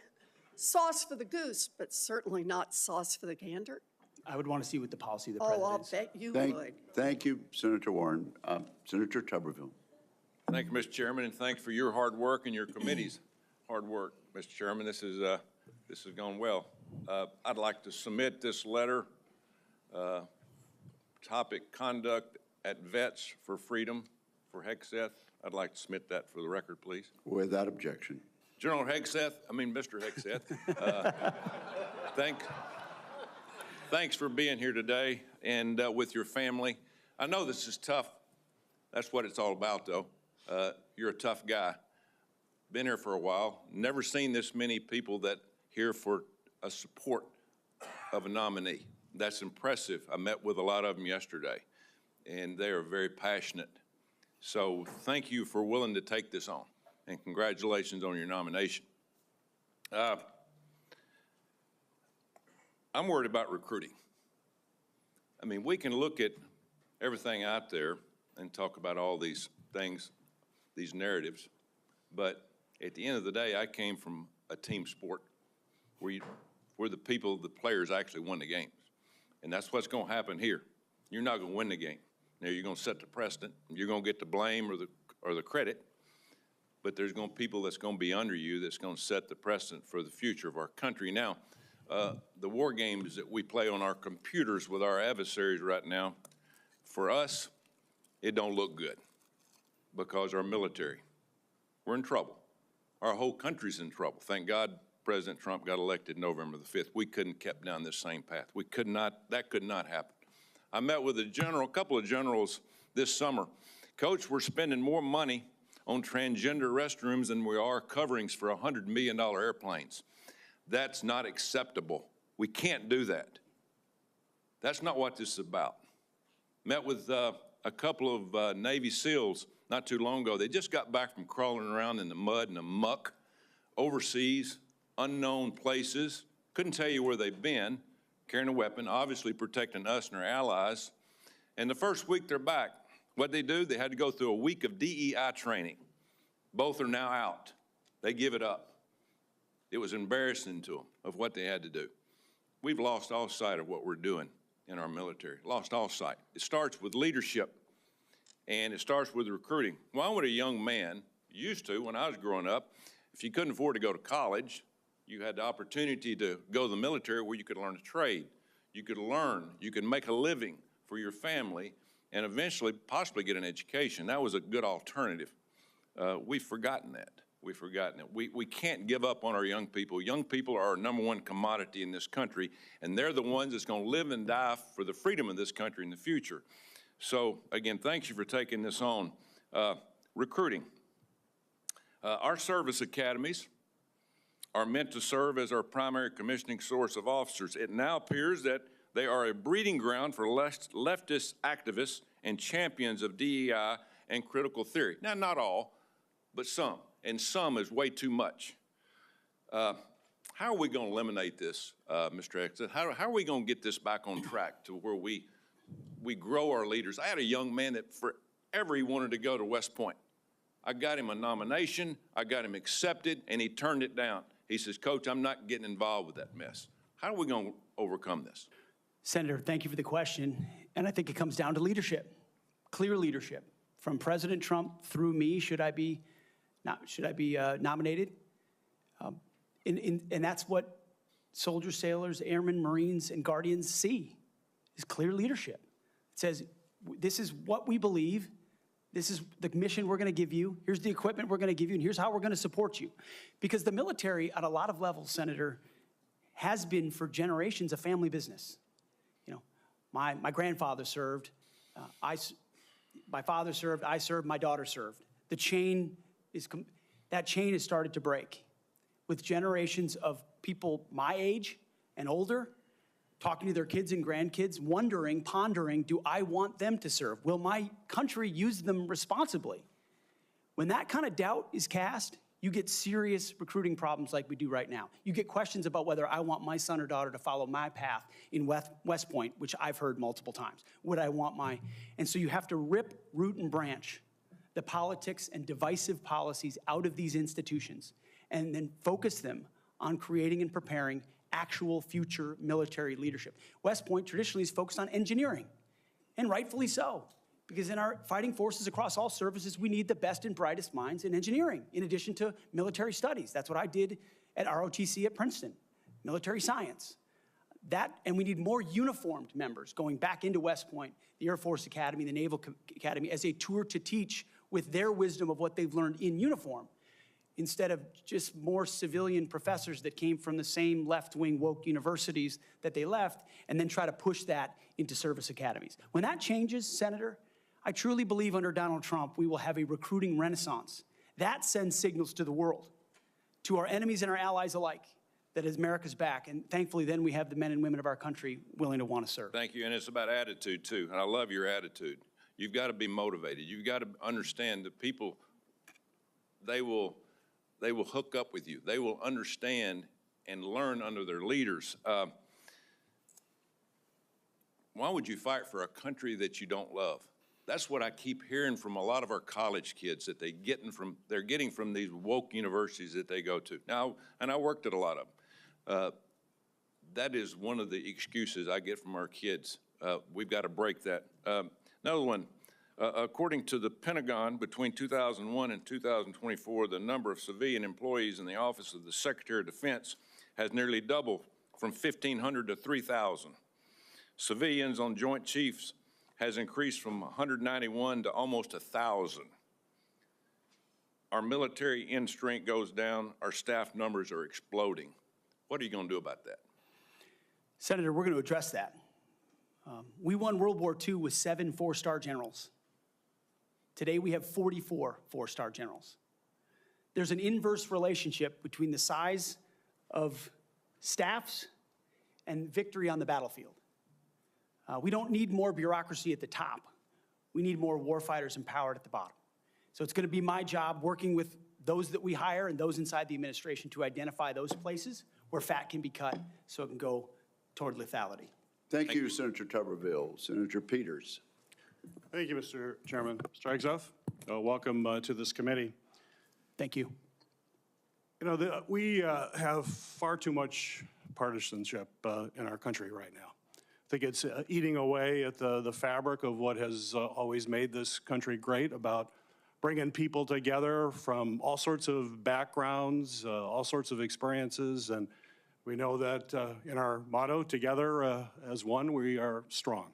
Speaker 13: sauce for the goose, but certainly not sauce for the gander?
Speaker 2: I would want to see what the policy of the president
Speaker 13: I'll
Speaker 2: is.
Speaker 13: bet you would.
Speaker 3: Thank you, Senator Warren. Senator Tuberville.
Speaker 14: Thank you, Mr. Chairman, and thanks for your hard work and your committee's hard work, Mr. Chairman. This has gone well. I'd like to submit this letter, topic conduct at Vets for Freedom for Hegseth. I'd like to submit that for the record, please.
Speaker 3: Without objection.
Speaker 14: General Hegseth, Mr. Hegseth, thanks for being here today and with your family. I know this is tough. That's what it's all about, though. You're a tough guy. Been here for a while. Never seen this many people that here for a support of a nominee. That's impressive. I met with a lot of them yesterday, and they are very passionate. So thank you for willing to take this on, and congratulations on your nomination. I'm worried about recruiting. I mean, we can look at everything out there and talk about all these things, these narratives, but at the end of the day, I came from a team sport where the players actually won the games. And that's what's going to happen here. You're not going to win the game. Now, you're going to set the precedent. You're going to get the blame or the credit, but there's going to be people that's going to be under you that's going to set the precedent for the future of our country. Now, the war games that we play on our computers with our adversaries right now, for us, it don't look good because our military, we're in trouble. Our whole country's in trouble. Thank God President Trump got elected November the 5th. We couldn't have kept down this same path. We could not, that could not happen. I met with a couple of generals this summer. Coach, we're spending more money on transgender restrooms than we are coverings for $100 million airplanes. That's not acceptable. We can't do that. That's not what this is about. Met with a couple of Navy SEALs not too long ago. They just got back from crawling around in the mud and the muck overseas, unknown places. Couldn't tell you where they've been, carrying a weapon, obviously protecting us and our allies. And the first week they're back, what'd they do? They had to go through a week of DEI training. Both are now out. They give it up. It was embarrassing to them of what they had to do. We've lost all sight of what we're doing in our military, lost all sight. It starts with leadership, and it starts with recruiting. Well, when a young man used to, when I was growing up, if you couldn't afford to go to college, you had the opportunity to go to the military where you could learn a trade. You could learn, you could make a living for your family, and eventually possibly get an education. That was a good alternative. We've forgotten that. We've forgotten it. We can't give up on our young people. Young people are our #1 commodity in this country, and they're the ones that's going to live and die for the freedom of this country in the future. So, again, thank you for taking this on. Recruiting. Our service academies are meant to serve as our primary commissioning source of officers. It now appears that they are a breeding ground for leftist activists and champions of DEI and critical theory. Now, not all, but some, and some is way too much. How are we going to eliminate this, Mr. Hegseth? How are we going to get this back on track to where we grow our leaders? I had a young man that forever he wanted to go to West Point. I got him a nomination, I got him accepted, and he turned it down. He says, Coach, I'm not getting involved with that mess. How are we going to overcome this?
Speaker 2: Senator, thank you for the question. And I think it comes down to leadership, clear leadership. From President Trump through me, should I be nominated? And that's what soldiers, sailors, airmen, Marines, and Guardians see, is clear leadership. It says, this is what we believe. This is the mission we're going to give you. Here's the equipment we're going to give you, and here's how we're going to support you. Because the military, at a lot of levels, Senator, has been for generations a family business. You know, my grandfather served, my father served, I served, my daughter served. The chain that chain has started to break with generations of people my age and older talking to their kids and grandkids, wondering, pondering, do I want them to serve? Will my country use them responsibly? When that kind of doubt is cast, you get serious recruiting problems like we do right now. You get questions about whether I want my son or daughter to follow my path in West Point, which I've heard multiple times. Would I want my, and so you have to rip, root, and branch the politics and divisive policies out of these institutions and then focus them on creating and preparing actual future military leadership. West Point traditionally is focused on engineering, and rightfully so, because in our fighting forces across all services, we need the best and brightest minds in engineering, in addition to military studies. That's what I did at ROTC at Princeton, military science. And we need more uniformed members going back into West Point, the Air Force Academy, the Naval Academy, as a tour to teach with their wisdom of what they've learned in uniform, instead of just more civilian professors that came from the same left-wing woke universities that they left, and then try to push that into service academies. When that changes, Senator, I truly believe under Donald Trump, we will have a recruiting renaissance. That sends signals to the world, to our enemies and our allies alike, that is America's back. And thankfully, then we have the men and women of our country willing to want to serve.
Speaker 14: Thank you, and it's about attitude too, and I love your attitude. You've got to be motivated. You've got to understand that people, they will hook up with you. They will understand and learn under their leaders. Why would you fight for a country that you don't love? That's what I keep hearing from a lot of our college kids that they're getting from these woke universities that they go to. Now, and I worked at a lot of them. That is one of the excuses I get from our kids. We've got to break that. Another one, according to the Pentagon, between 2001 and 2024, the number of civilian employees in the Office of the Secretary of Defense has nearly doubled from 1,500 to 3,000. Civilians on Joint Chiefs has increased from 191 to almost 1,000. Our military end strength goes down. Our staff numbers are exploding. What are you going to do about that?
Speaker 2: Senator, we're going to address that. We won World War II with 7 4-star generals. Today we have 44 4-star generals. There's an inverse relationship between the size of staffs and victory on the battlefield. We don't need more bureaucracy at the top. We need more warfighters empowered at the bottom. So it's going to be my job working with those that we hire and those inside the administration to identify those places where fat can be cut so it can go toward lethality.
Speaker 3: Thank you, Senator Tuberville. Senator Peters.
Speaker 15: Thank you, Mr. Chairman. Mr. Hegseth, welcome to this committee.
Speaker 2: Thank you.
Speaker 15: You know, we have far too much partisanship in our country right now. I think it's eating away at the fabric of what has always made this country great, about bringing people together from all sorts of backgrounds, all sorts of experiences. And we know that in our motto, together as one, we are strong.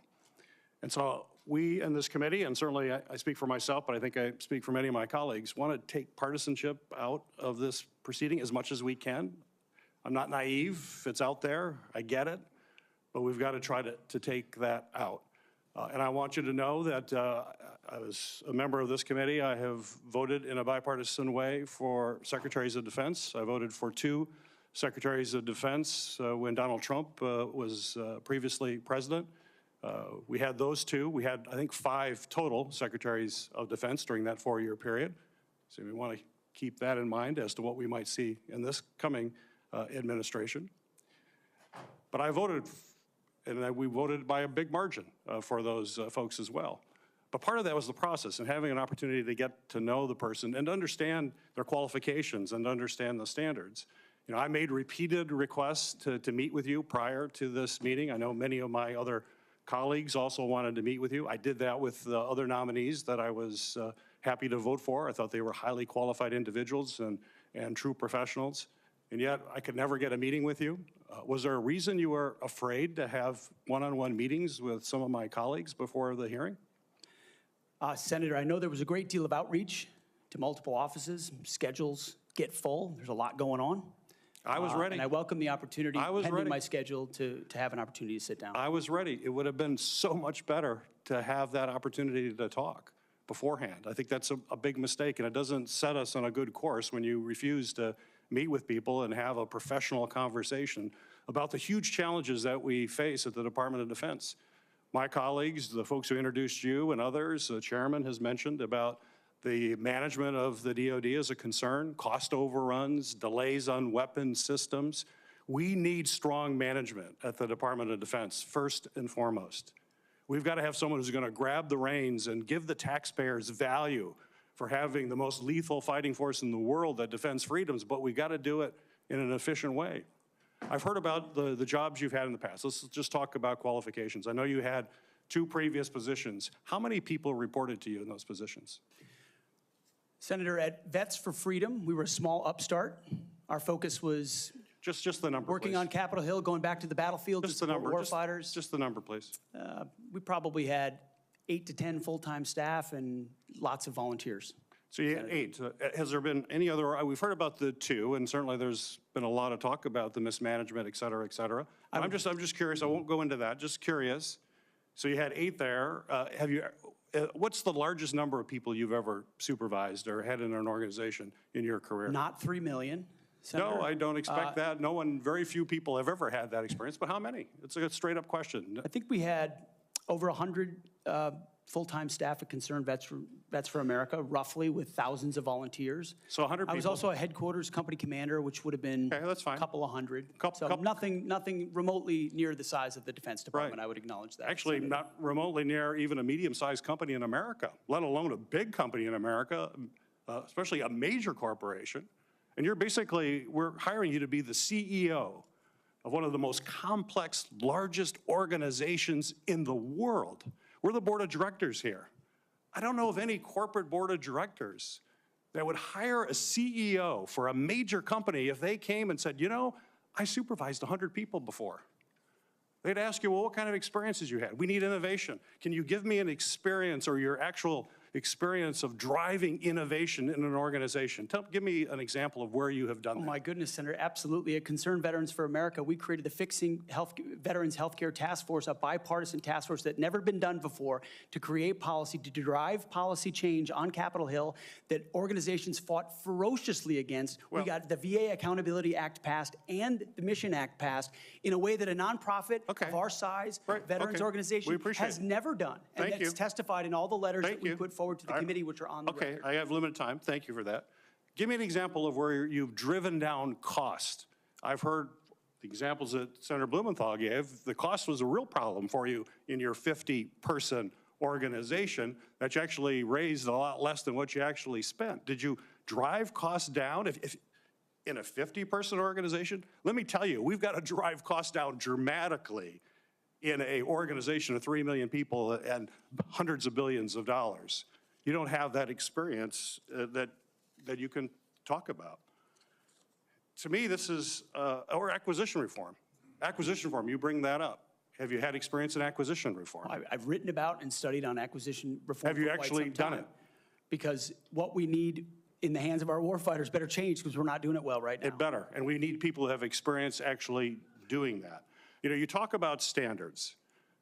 Speaker 15: And so we in this committee, and certainly I speak for myself, but I think I speak for many of my colleagues, want to take partisanship out of this proceeding as much as we can. I'm not naive. It's out there. I get it. But we've got to try to take that out. And I want you to know that as a member of this committee, I have voted in a bipartisan way for secretaries of defense. I voted for 2 secretaries of defense when Donald Trump was previously president. We had those 2. We had, I think, 5 total secretaries of defense during that 4-year period. So we want to keep that in mind as to what we might see in this coming administration. But I voted, and we voted by a big margin for those folks as well. But part of that was the process and having an opportunity to get to know the person and understand their qualifications and understand the standards. You know, I made repeated requests to meet with you prior to this meeting. I know many of my other colleagues also wanted to meet with you. I did that with the other nominees that I was happy to vote for. I thought they were highly qualified individuals and true professionals. And yet I could never get a meeting with you. Was there a reason you were afraid to have one-on-one meetings with some of my colleagues before the hearing?
Speaker 2: Senator, I know there was a great deal of outreach to multiple offices. Schedules get full. There's a lot going on.
Speaker 15: I was ready.
Speaker 2: And I welcome the opportunity, pending
Speaker 15: ready.
Speaker 2: my schedule, to have an opportunity to sit down.
Speaker 15: I was ready. It would have been so much better to have that opportunity to talk beforehand. I think that's a big mistake, and it doesn't set us on a good course when you refuse to meet with people and have a professional conversation about the huge challenges that we face at the Department of Defense. My colleagues, the folks who introduced you and others, the chairman has mentioned about the management of the DoD is a concern, cost overruns, delays on weapon systems. We need strong management at the Department of Defense, first and foremost. We've got to have someone who's going to grab the reins and give the taxpayers value for having the most lethal fighting force in the world that defends freedoms, but we've got to do it in an efficient way. I've heard about the jobs you've had in the past. Let's just talk about qualifications. I know you had 2 previous positions. How many people reported to you in those positions?
Speaker 2: Senator, at Vets for Freedom, we were a small upstart. Our focus was
Speaker 15: just the number,
Speaker 2: working
Speaker 15: please.
Speaker 2: on Capitol Hill, going back to the battlefield
Speaker 15: Just
Speaker 2: to
Speaker 15: the
Speaker 2: support
Speaker 15: number.
Speaker 2: warfighters.
Speaker 15: Just the number, please.
Speaker 2: We probably had 8 to 10 full-time staff and lots of volunteers.
Speaker 15: So you had 8. Has there been any other, we've heard about the 2, and certainly there's been a lot of talk about the mismanagement, et cetera, et cetera. I'm just curious, I won't go into that, just curious. So you had 8 there. What's the largest number of people you've ever supervised or had in an organization in your career?
Speaker 2: Not 3 million.
Speaker 15: No, I don't expect that. No one, very few people have ever had that experience, but how many? It's a straight-up question.
Speaker 2: I think we had over 100 full-time staff at Concerned Vets for America, roughly, with thousands of volunteers.
Speaker 15: So 100 people.
Speaker 2: I was also a headquarters company commander, which would have been
Speaker 15: Okay, that's fine.
Speaker 2: a couple of hundred. So nothing remotely near the size of the Defense Department, I would acknowledge that.
Speaker 15: Actually, not remotely near even a medium-sized company in America, let alone a big company in America, especially a major corporation. And we're hiring you to be the CEO of one of the most complex, largest organizations in the world. We're the board of directors here. I don't know of any corporate board of directors that would hire a CEO for a major company if they came and said, you know, I supervised 100 people before. They'd ask you, well, what kind of experiences you had? We need innovation. Can you give me an experience or your actual experience of driving innovation in an organization? Give me an example of where you have done that.
Speaker 2: Oh my goodness, Senator, absolutely. At Concerned Veterans for America, we created the Fixing Veterans Healthcare Task Force, a bipartisan task force that had never been done before, to create policy, to drive policy change on Capitol Hill that organizations fought ferociously against. We got the VA Accountability Act passed and the Mission Act passed in a way that a nonprofit of our size, veterans organization, has never done. And that's testified in all the letters that we put forward to the committee, which are on the record.
Speaker 15: I have limited time. Thank you for that. Give me an example of where you've driven down cost. I've heard the examples that Senator Blumenthal gave. The cost was a real problem for you in your 50-person organization that you actually raised a lot less than what you actually spent. Did you drive costs down? If in a 50-person organization, let me tell you, we've got to drive costs down dramatically in an organization of 3 million people and hundreds of billions of dollars. You don't have that experience that you can talk about. To me, this is, or acquisition reform. Acquisition reform, you bring that up. Have you had experience in acquisition reform?
Speaker 2: I've written about and studied on acquisition reform.
Speaker 15: Have you actually done it?
Speaker 2: Because what we need in the hands of our warfighters better change because we're not doing it well right now.
Speaker 15: It better, and we need people who have experience actually doing that. You know, you talk about standards.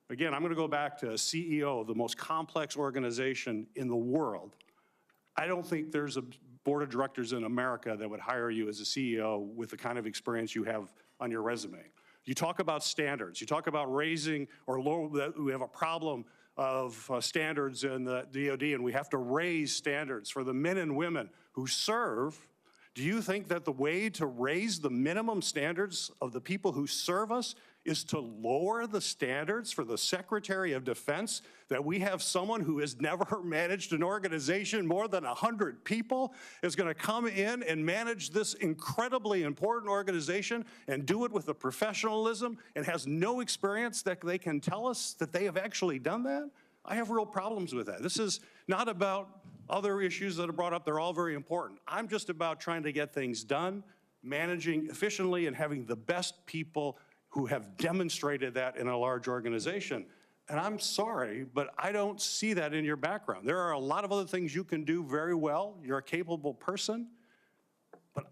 Speaker 15: Again, I'm going to go back to CEO of the most complex organization in the world. I don't think there's a board of directors in America that would hire you as a CEO with the kind of experience you have on your resume. You talk about standards. You talk about raising or lower, that we have a problem of standards in the DOD, and we have to raise standards for the men and women who serve. Do you think that the way to raise the minimum standards of the people who serve us is to lower the standards for the Secretary of Defense, that we have someone who has never managed an organization more than 100 people is going to come in and manage this incredibly important organization and do it with a professionalism and has no experience that they can tell us that they have actually done that? I have real problems with that. This is not about other issues that are brought up. They're all very important. I'm just about trying to get things done, managing efficiently, and having the best people who have demonstrated that in a large organization. And I'm sorry, but I don't see that in your background. There are a lot of other things you can do very well. You're a capable person, but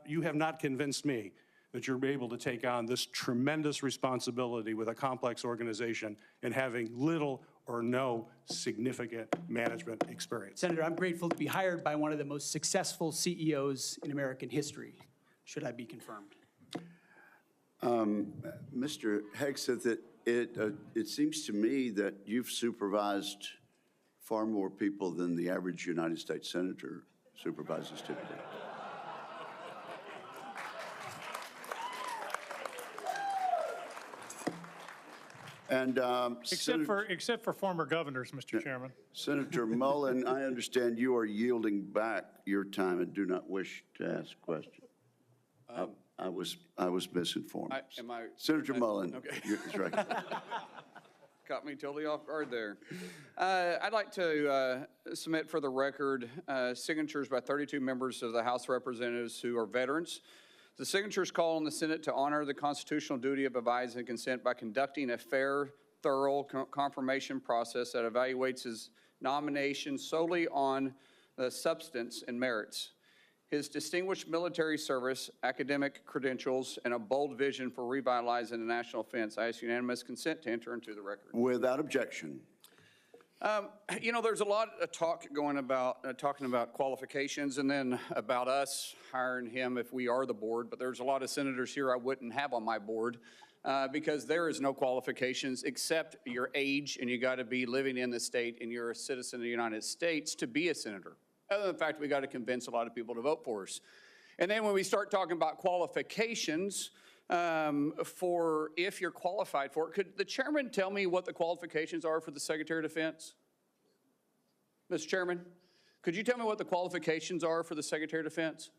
Speaker 15: you have not convinced me that you're able to take on this tremendous responsibility with a complex organization and having little or no significant management experience.
Speaker 2: Senator, I'm grateful to be hired by one of the most successful CEOs in American history, should I be confirmed.
Speaker 3: Mr. Hegseth, it seems to me that you've supervised far more people than the average United States senator supervises typically. And
Speaker 11: except for former governors, Mr. Chairman.
Speaker 3: Senator Mullen, I understand you are yielding back your time and do not wish to ask questions. I was misinformed. Senator Mullen,
Speaker 16: okay.
Speaker 3: that's right.
Speaker 16: Caught me totally off guard there. I'd like to submit for the record signatures by 32 members of the House of Representatives who are veterans. The signatures call on the Senate to honor the constitutional duty of advise and consent by conducting a fair, thorough confirmation process that evaluates his nomination solely on the substance and merits. His distinguished military service, academic credentials, and a bold vision for revitalizing the national defense. I ask unanimous consent to enter into the record.
Speaker 3: Without objection.
Speaker 16: You know, there's a lot of talk going about, talking about qualifications and then about us hiring him if we are the board, but there's a lot of senators here I wouldn't have on my board because there is no qualifications except your age, and you got to be living in the state and you're a citizen of the United States to be a senator. Other than the fact we got to convince a lot of people to vote for us. And then when we start talking about qualifications, for if you're qualified for it, could the chairman tell me what the qualifications are for the Secretary of Defense? Mr. Chairman, could you tell me what the qualifications are for the Secretary of Defense?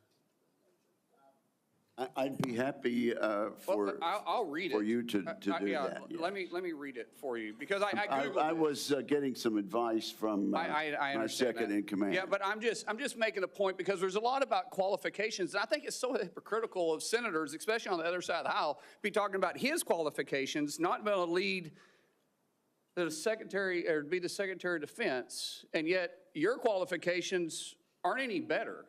Speaker 3: I'd be happy for
Speaker 16: I'll read
Speaker 3: for
Speaker 16: it.
Speaker 3: you to do that. Yeah.
Speaker 16: Let me read it for you because I Googled
Speaker 3: I
Speaker 16: it.
Speaker 3: was getting some advice from my second in command.
Speaker 16: Yeah, but I'm just making a point because there's a lot about qualifications, and I think it's so hypocritical of senators, especially on the other side of the aisle, be talking about his qualifications, not being able to lead the secretary or be the Secretary of Defense, and yet your qualifications aren't any better.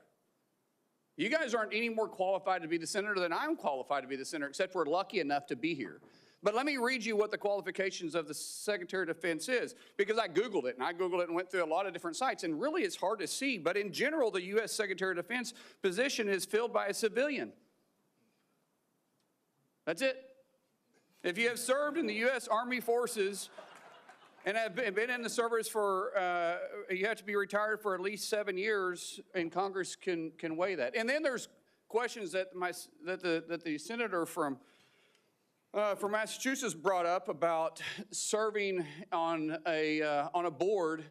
Speaker 16: You guys aren't any more qualified to be the senator than I'm qualified to be the senator, except we're lucky enough to be here. But let me read you what the qualifications of the Secretary of Defense is, because I Googled it, and went through a lot of different sites, and really it's hard to see. But in general, the U.S. Secretary of Defense position is filled by a civilian. That's it. If you have served in the U.S. Army Forces and have been in the service for, you have to be retired for at least 7 years, and Congress can weigh that. And then there's questions that the senator from Massachusetts brought up about serving on a board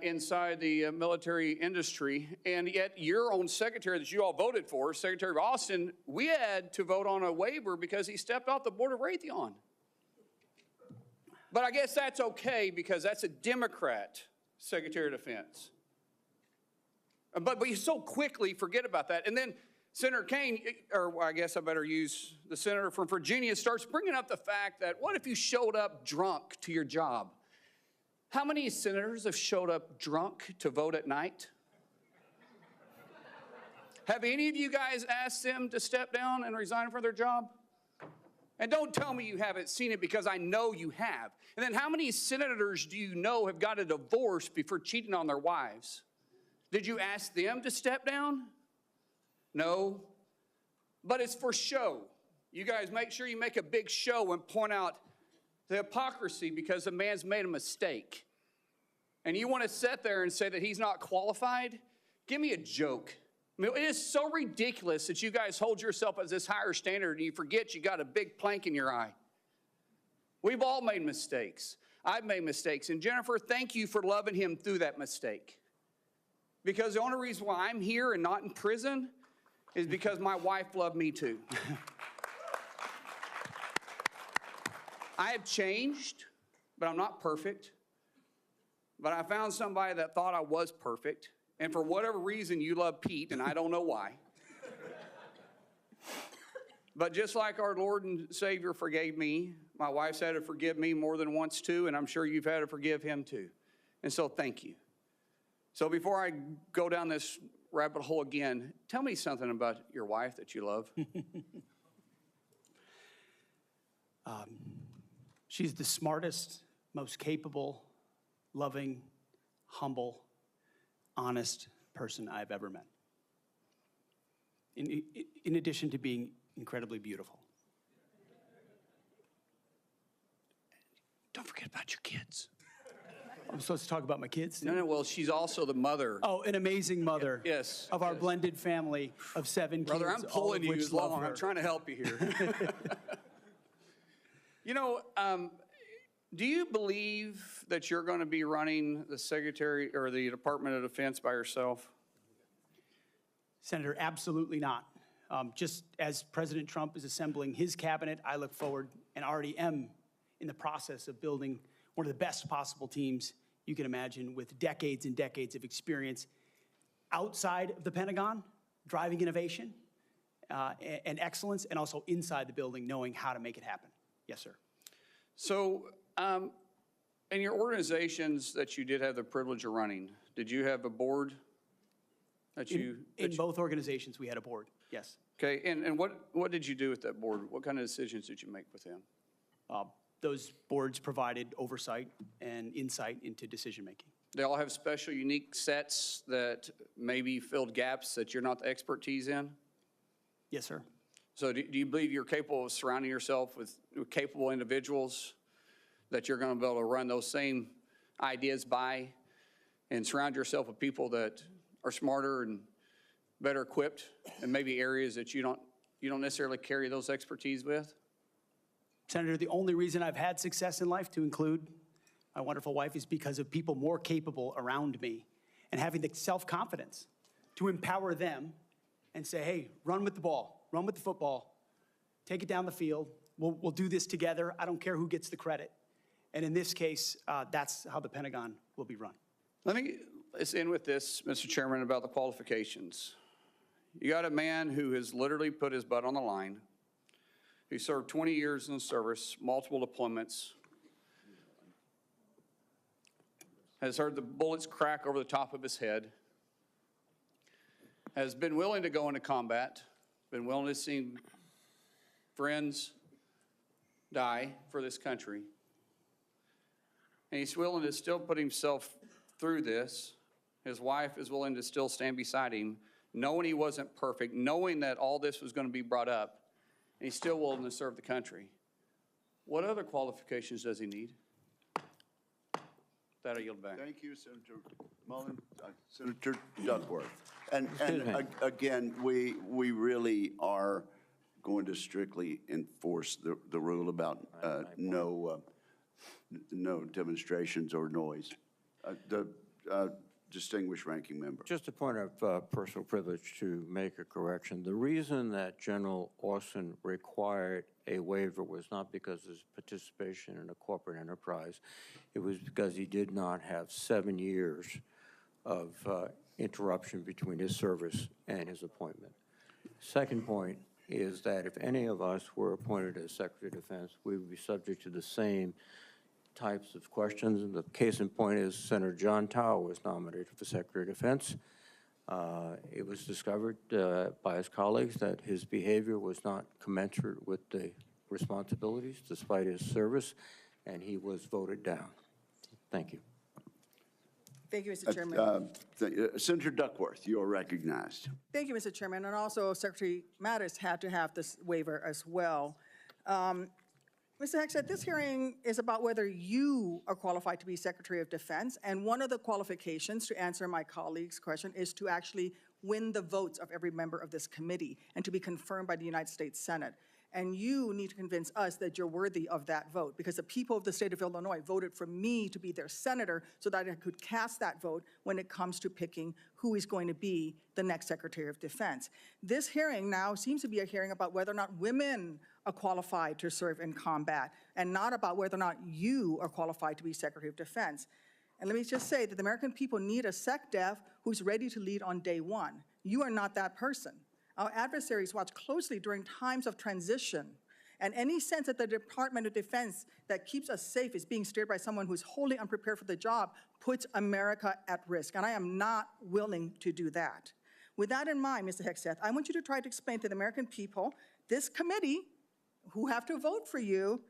Speaker 16: inside the military industry, and yet your own secretary that you all voted for, Secretary of Austin, we had to vote on a waiver because he stepped off the board of Raytheon. But I guess that's okay because that's a Democrat Secretary of Defense. But you so quickly forget about that. And then Senator Kaine, or I guess I better use the senator from Virginia, starts bringing up the fact that what if you showed up drunk to your job? How many senators have showed up drunk to vote at night? Have any of you guys asked them to step down and resign from their job? And don't tell me you haven't seen it because I know you have. And then how many senators do you know have got a divorce before cheating on their wives? Did you ask them to step down? No. But it's for show. You guys make sure you make a big show and point out the hypocrisy because a man's made a mistake. And you want to sit there and say that he's not qualified? Give me a joke. I mean, it is so ridiculous that you guys hold yourself as this higher standard and you forget you got a big plank in your eye. We've all made mistakes. I've made mistakes. And Jennifer, thank you for loving him through that mistake. Because the only reason why I'm here and not in prison is because my wife loved me too. I have changed, but I'm not perfect. But I found somebody that thought I was perfect. And for whatever reason, you love Pete, and I don't know why. But just like our Lord and Savior forgave me, my wife's had to forgive me more than once too, and I'm sure you've had to forgive him too. And so thank you. So before I go down this rabbit hole again, tell me something about your wife that you love.
Speaker 2: She's the smartest, most capable, loving, humble, honest person I've ever met. In addition to being incredibly beautiful.
Speaker 16: Don't forget about your kids.
Speaker 2: I'm supposed to talk about my kids?
Speaker 16: No, well, she's also the mother.
Speaker 2: Oh, an amazing mother.
Speaker 16: Yes.
Speaker 2: Of our blended family of 7 kids.
Speaker 16: Brother, I'm pulling you along. I'm trying to help you here. You know, do you believe that you're going to be running the Secretary or the Department of Defense by yourself?
Speaker 2: Senator, absolutely not. Just as President Trump is assembling his cabinet, I look forward and already am in the process of building one of the best possible teams you can imagine with decades and decades of experience outside of the Pentagon, driving innovation and excellence, and also inside the building, knowing how to make it happen. Yes, sir.
Speaker 16: So, in your organizations that you did have the privilege of running, did you have a board that you...
Speaker 2: In both organizations, we had a board, yes.
Speaker 16: Okay, and what did you do with that board? What kind of decisions did you make with them?
Speaker 2: those boards provided oversight and insight into decision-making.
Speaker 16: They all have special, unique sets that maybe filled gaps that you're not the expertise in?
Speaker 2: Yes, sir.
Speaker 16: So do you believe you're capable of surrounding yourself with capable individuals that you're going to be able to run those same ideas by and surround yourself with people that are smarter and better equipped in maybe areas that you don't necessarily carry those expertise with?
Speaker 2: Senator, the only reason I've had success in life, to include my wonderful wife, is because of people more capable around me and having the self-confidence to empower them and say, hey, run with the ball, run with the football, take it down the field. We'll do this together. I don't care who gets the credit. And in this case, that's how the Pentagon will be run.
Speaker 16: Let's end with this, Mr. Chairman, about the qualifications. You got a man who has literally put his butt on the line, who served 20 years in the service, multiple deployments, has heard the bullets crack over the top of his head, has been willing to go into combat, been willing to see friends die for this country. And he's willing to still put himself through this. His wife is willing to still stand beside him, knowing he wasn't perfect, knowing that all this was going to be brought up, and he's still willing to serve the country. What other qualifications does he need? That I yield back.
Speaker 3: Thank you, Senator Mullen. Senator Duckworth. And again, we really are going to strictly enforce the rule about no demonstrations or noise. The distinguished ranking member.
Speaker 17: Just a point of personal privilege to make a correction. The reason that General Austin required a waiver was not because of his participation in a corporate enterprise. It was because he did not have 7 years of interruption between his service and his appointment. Second point is that if any of us were appointed as Secretary of Defense, we would be subject to the same types of questions. And the case in point is Senator John Tower was nominated for Secretary of Defense. It was discovered by his colleagues that his behavior was not commensurate with the responsibilities despite his service, and he was voted down. Thank you.
Speaker 7: Thank you, Mr. Chairman.
Speaker 3: Senator Duckworth, you are recognized.
Speaker 7: Thank you, Mr. Chairman. And also, Secretary Mattis had to have this waiver as well. Mr. Hegseth, this hearing is about whether you are qualified to be Secretary of Defense, and one of the qualifications, to answer my colleague's question, is to actually win the votes of every member of this committee and to be confirmed by the United States Senate. And you need to convince us that you're worthy of that vote, because the people of the state of Illinois voted for me to be their senator so that I could cast that vote when it comes to picking who is going to be the next Secretary of Defense. This hearing now seems to be a hearing about whether or not women are qualified to serve in combat, and not about whether or not you are qualified to be Secretary of Defense. And let me just say that the American people need a SecDef who's ready to lead on day one. You are not that person. Our adversaries watch closely during times of transition, and any sense that the Department of Defense that keeps us safe is being steered by someone who's wholly unprepared for the job puts America at risk, and I am not willing to do that. With that in mind, Mr. Hegseth, I want you to try to explain to the American people, this committee, who have to vote for you,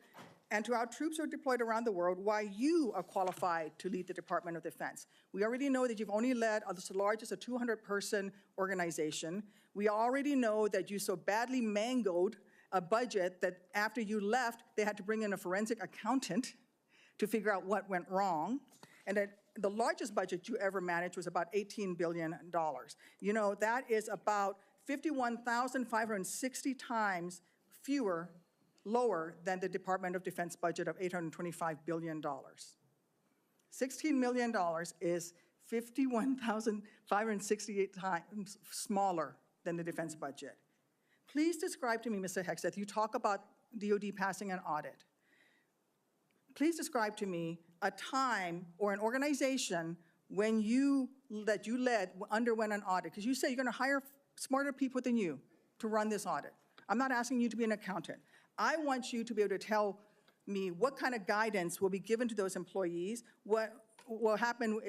Speaker 7: and to our troops who are deployed around the world, why you are qualified to lead the Department of Defense. We already know that you've only led as large as a 200-person organization. We already know that you so badly mangled a budget that after you left, they had to bring in a forensic accountant to figure out what went wrong, and that the largest budget you ever managed was about $18 billion. You know, that is about 51,560 times lower than the Department of Defense budget of $825 billion. $16 million is 51,568 times smaller than the defense budget. Please describe to me, Mr. Hegseth, you talk about DOD passing an audit. Please describe to me a time or an organization when that you led underwent an audit, because you say you're going to hire smarter people than you to run this audit. I'm not asking you to be an accountant. I want you to be able to tell me what kind of guidance will be given to those employees, what will happen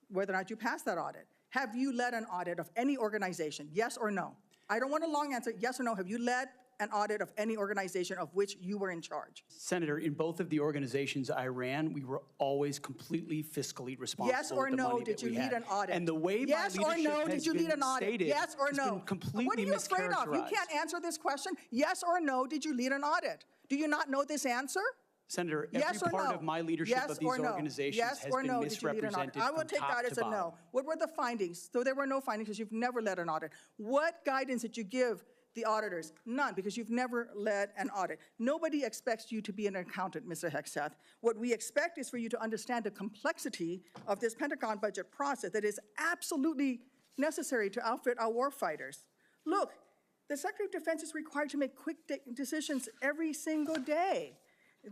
Speaker 7: whether or not you pass that audit. Have you led an audit of any organization, yes or no? I don't want a long answer, yes or no. Have you led
Speaker 18: an audit of any organization of which you were in charge?
Speaker 2: Senator, in both of the organizations I ran, we were always completely fiscally responsible.
Speaker 18: Yes or
Speaker 2: with the
Speaker 18: no,
Speaker 2: money
Speaker 18: did
Speaker 2: that
Speaker 18: you
Speaker 2: we
Speaker 18: lead
Speaker 2: had.
Speaker 18: an audit?
Speaker 2: And the way
Speaker 18: Yes
Speaker 2: my
Speaker 18: or
Speaker 2: leadership
Speaker 18: no,
Speaker 2: has
Speaker 18: did you lead
Speaker 2: been
Speaker 18: an audit?
Speaker 2: stated
Speaker 18: Yes or
Speaker 2: has
Speaker 18: no?
Speaker 2: been completely
Speaker 18: What are you afraid of? You
Speaker 2: mischaracterized.
Speaker 18: can't answer this question. Yes or no, did you lead an audit? Do you not know this answer?
Speaker 2: Senator,
Speaker 18: Yes
Speaker 2: every
Speaker 18: or
Speaker 2: part
Speaker 18: no?
Speaker 2: of my leadership
Speaker 18: Yes
Speaker 2: of these
Speaker 18: or no?
Speaker 2: organizations
Speaker 18: Yes
Speaker 2: has
Speaker 18: or
Speaker 2: been
Speaker 18: no, did you lead an audit?
Speaker 2: misrepresented
Speaker 18: I will
Speaker 2: from
Speaker 18: take
Speaker 2: top
Speaker 18: that
Speaker 2: to
Speaker 18: as a no.
Speaker 2: bottom.
Speaker 18: What were the findings? So there were no findings because you've never led an audit. What guidance did you give the auditors? None, because you've never led an audit. Nobody expects you to be an accountant, Mr. Hegseth. What we expect is for you to understand the complexity of this Pentagon budget process that is absolutely necessary to outfit our warfighters. Look, the Secretary of Defense is required to make quick decisions every single day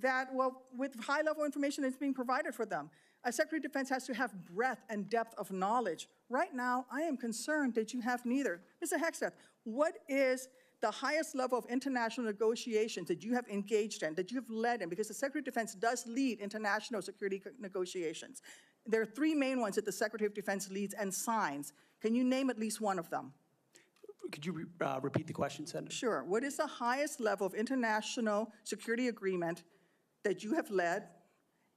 Speaker 18: that, well, with high-level information that's being provided for them. A Secretary of Defense has to have breadth and depth of knowledge. Right now, I am concerned that you have neither. Mr. Hegseth, what is the highest level of international negotiations that you have engaged in, that you have led in? Because the Secretary of Defense does lead international security negotiations. There are three main ones that the Secretary of Defense leads and signs. Can you name at least one of them?
Speaker 2: Could you repeat the question, Senator?
Speaker 18: Sure. What is the highest level of international security agreement that you have led?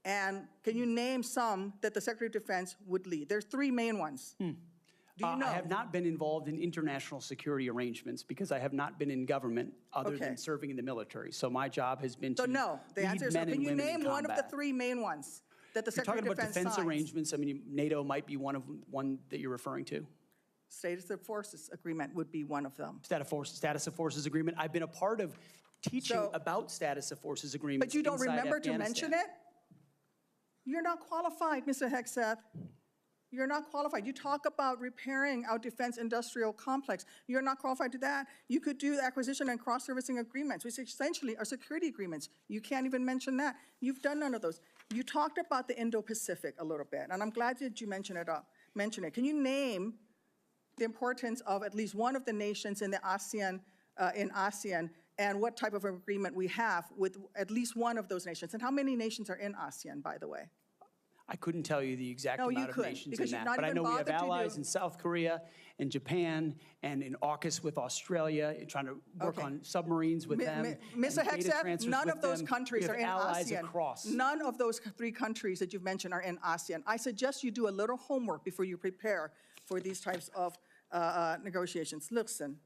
Speaker 18: And can you name some that the Secretary of Defense would lead? There's three main ones. Do you know?
Speaker 2: I have not been involved in international security arrangements because I have not been in government other than serving in the military. So my job has been to
Speaker 18: So no, the
Speaker 2: lead
Speaker 18: answer is
Speaker 2: men
Speaker 18: no.
Speaker 2: and
Speaker 18: Can you
Speaker 2: women in
Speaker 18: name one of the
Speaker 2: combat.
Speaker 18: three main ones that the
Speaker 2: You're
Speaker 18: Secretary
Speaker 2: talking
Speaker 18: of
Speaker 2: about
Speaker 18: Defense
Speaker 2: defense
Speaker 18: signs?
Speaker 2: arrangements. I mean, NATO might be one that you're referring to.
Speaker 18: Status of Forces Agreement would be one of them.
Speaker 2: Status of Forces Agreement. I've been a part of teaching about Status of Forces Agreements.
Speaker 18: But you don't
Speaker 2: inside
Speaker 18: remember to
Speaker 2: Afghanistan.
Speaker 18: mention it? You're not qualified, Mr. Hegseth. You're not qualified. You talk about repairing our defense industrial complex. You're not qualified to that. You could do acquisition and cross-servicing agreements, which essentially are security agreements. You can't even mention that. You've done none of those. You talked about the Indo-Pacific a little bit, and I'm glad that you mentioned it. Can you name the importance of at least one of the nations in the ASEAN, and what type of agreement we have with at least one of those nations? And how many nations are in ASEAN, by the way?
Speaker 2: I couldn't tell you the exact
Speaker 18: No, you
Speaker 2: amount of
Speaker 18: couldn't,
Speaker 2: nations
Speaker 18: because
Speaker 2: in
Speaker 18: you've
Speaker 2: that,
Speaker 18: not
Speaker 2: but I
Speaker 18: even
Speaker 2: know we have
Speaker 18: bothered to
Speaker 2: allies
Speaker 18: do-
Speaker 2: in South Korea and Japan and in AUKUS with Australia, trying to work on submarines with them.
Speaker 18: Mr.
Speaker 2: and data
Speaker 18: Hegseth,
Speaker 2: transfers
Speaker 18: none
Speaker 2: with
Speaker 18: of those
Speaker 2: them.
Speaker 18: countries
Speaker 2: We
Speaker 18: are
Speaker 2: have
Speaker 18: in
Speaker 2: allies
Speaker 18: ASEAN.
Speaker 2: across.
Speaker 18: None of those three countries that you've mentioned are in ASEAN. I suggest you do a little homework before you prepare for these types of negotiations. Listen,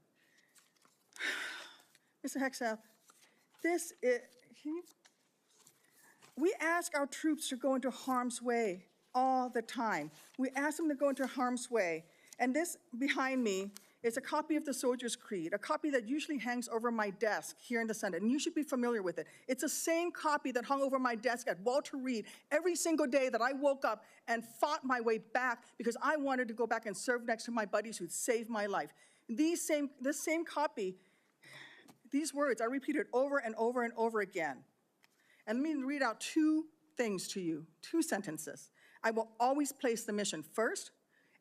Speaker 18: Mr. Hegseth, this is, we ask our troops to go into harm's way all the time. We ask them to go into harm's way. And this behind me is a copy of the Soldier's Creed, a copy that usually hangs over my desk here in the Senate, and you should be familiar with it. It's the same copy that hung over my desk at Walter Reed every single day that I woke up and fought my way back because I wanted to go back and serve next to my buddies who saved my life. This same copy, these words are repeated over and over and over again. And let me read out two things to you, two sentences. I will always place the mission first,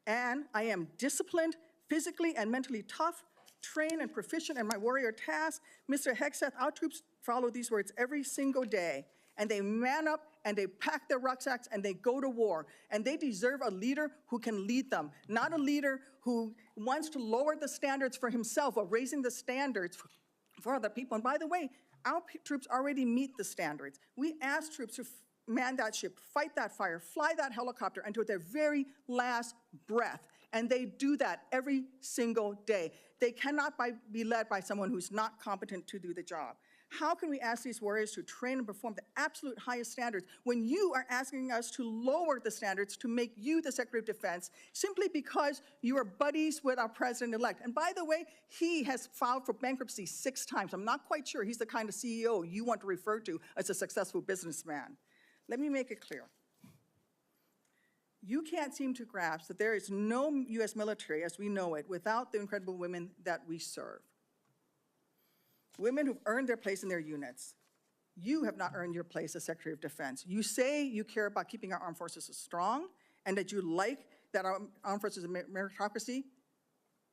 Speaker 18: and I am disciplined, physically and mentally tough, trained and proficient in my warrior task. Mr. Hegseth, our troops follow these words every single day, and they man up and they pack their rucksacks and they go to war. And they deserve a leader who can lead them, not a leader who wants to lower the standards for himself or raising the standards for other people. And by the way, our troops already meet the standards. We ask troops to man that ship, fight that fire, fly that helicopter until their very last breath. And they do that every single day. They cannot be led by someone who's not competent to do the job. How can we ask these warriors to train and perform the absolute highest standards when you are asking us to lower the standards to make you the Secretary of Defense simply because you are buddies with our president-elect? And by the way, he has filed for bankruptcy 6 times. I'm not quite sure he's the kind of CEO you want to refer to as a successful businessman. Let me make it clear. You can't seem to grasp that there is no U.S. military as we know it without the incredible women that we serve. Women who've earned their place in their units. You have not earned your place as Secretary of Defense. You say you care about keeping our armed forces strong and that you like that our armed forces are meritocracy,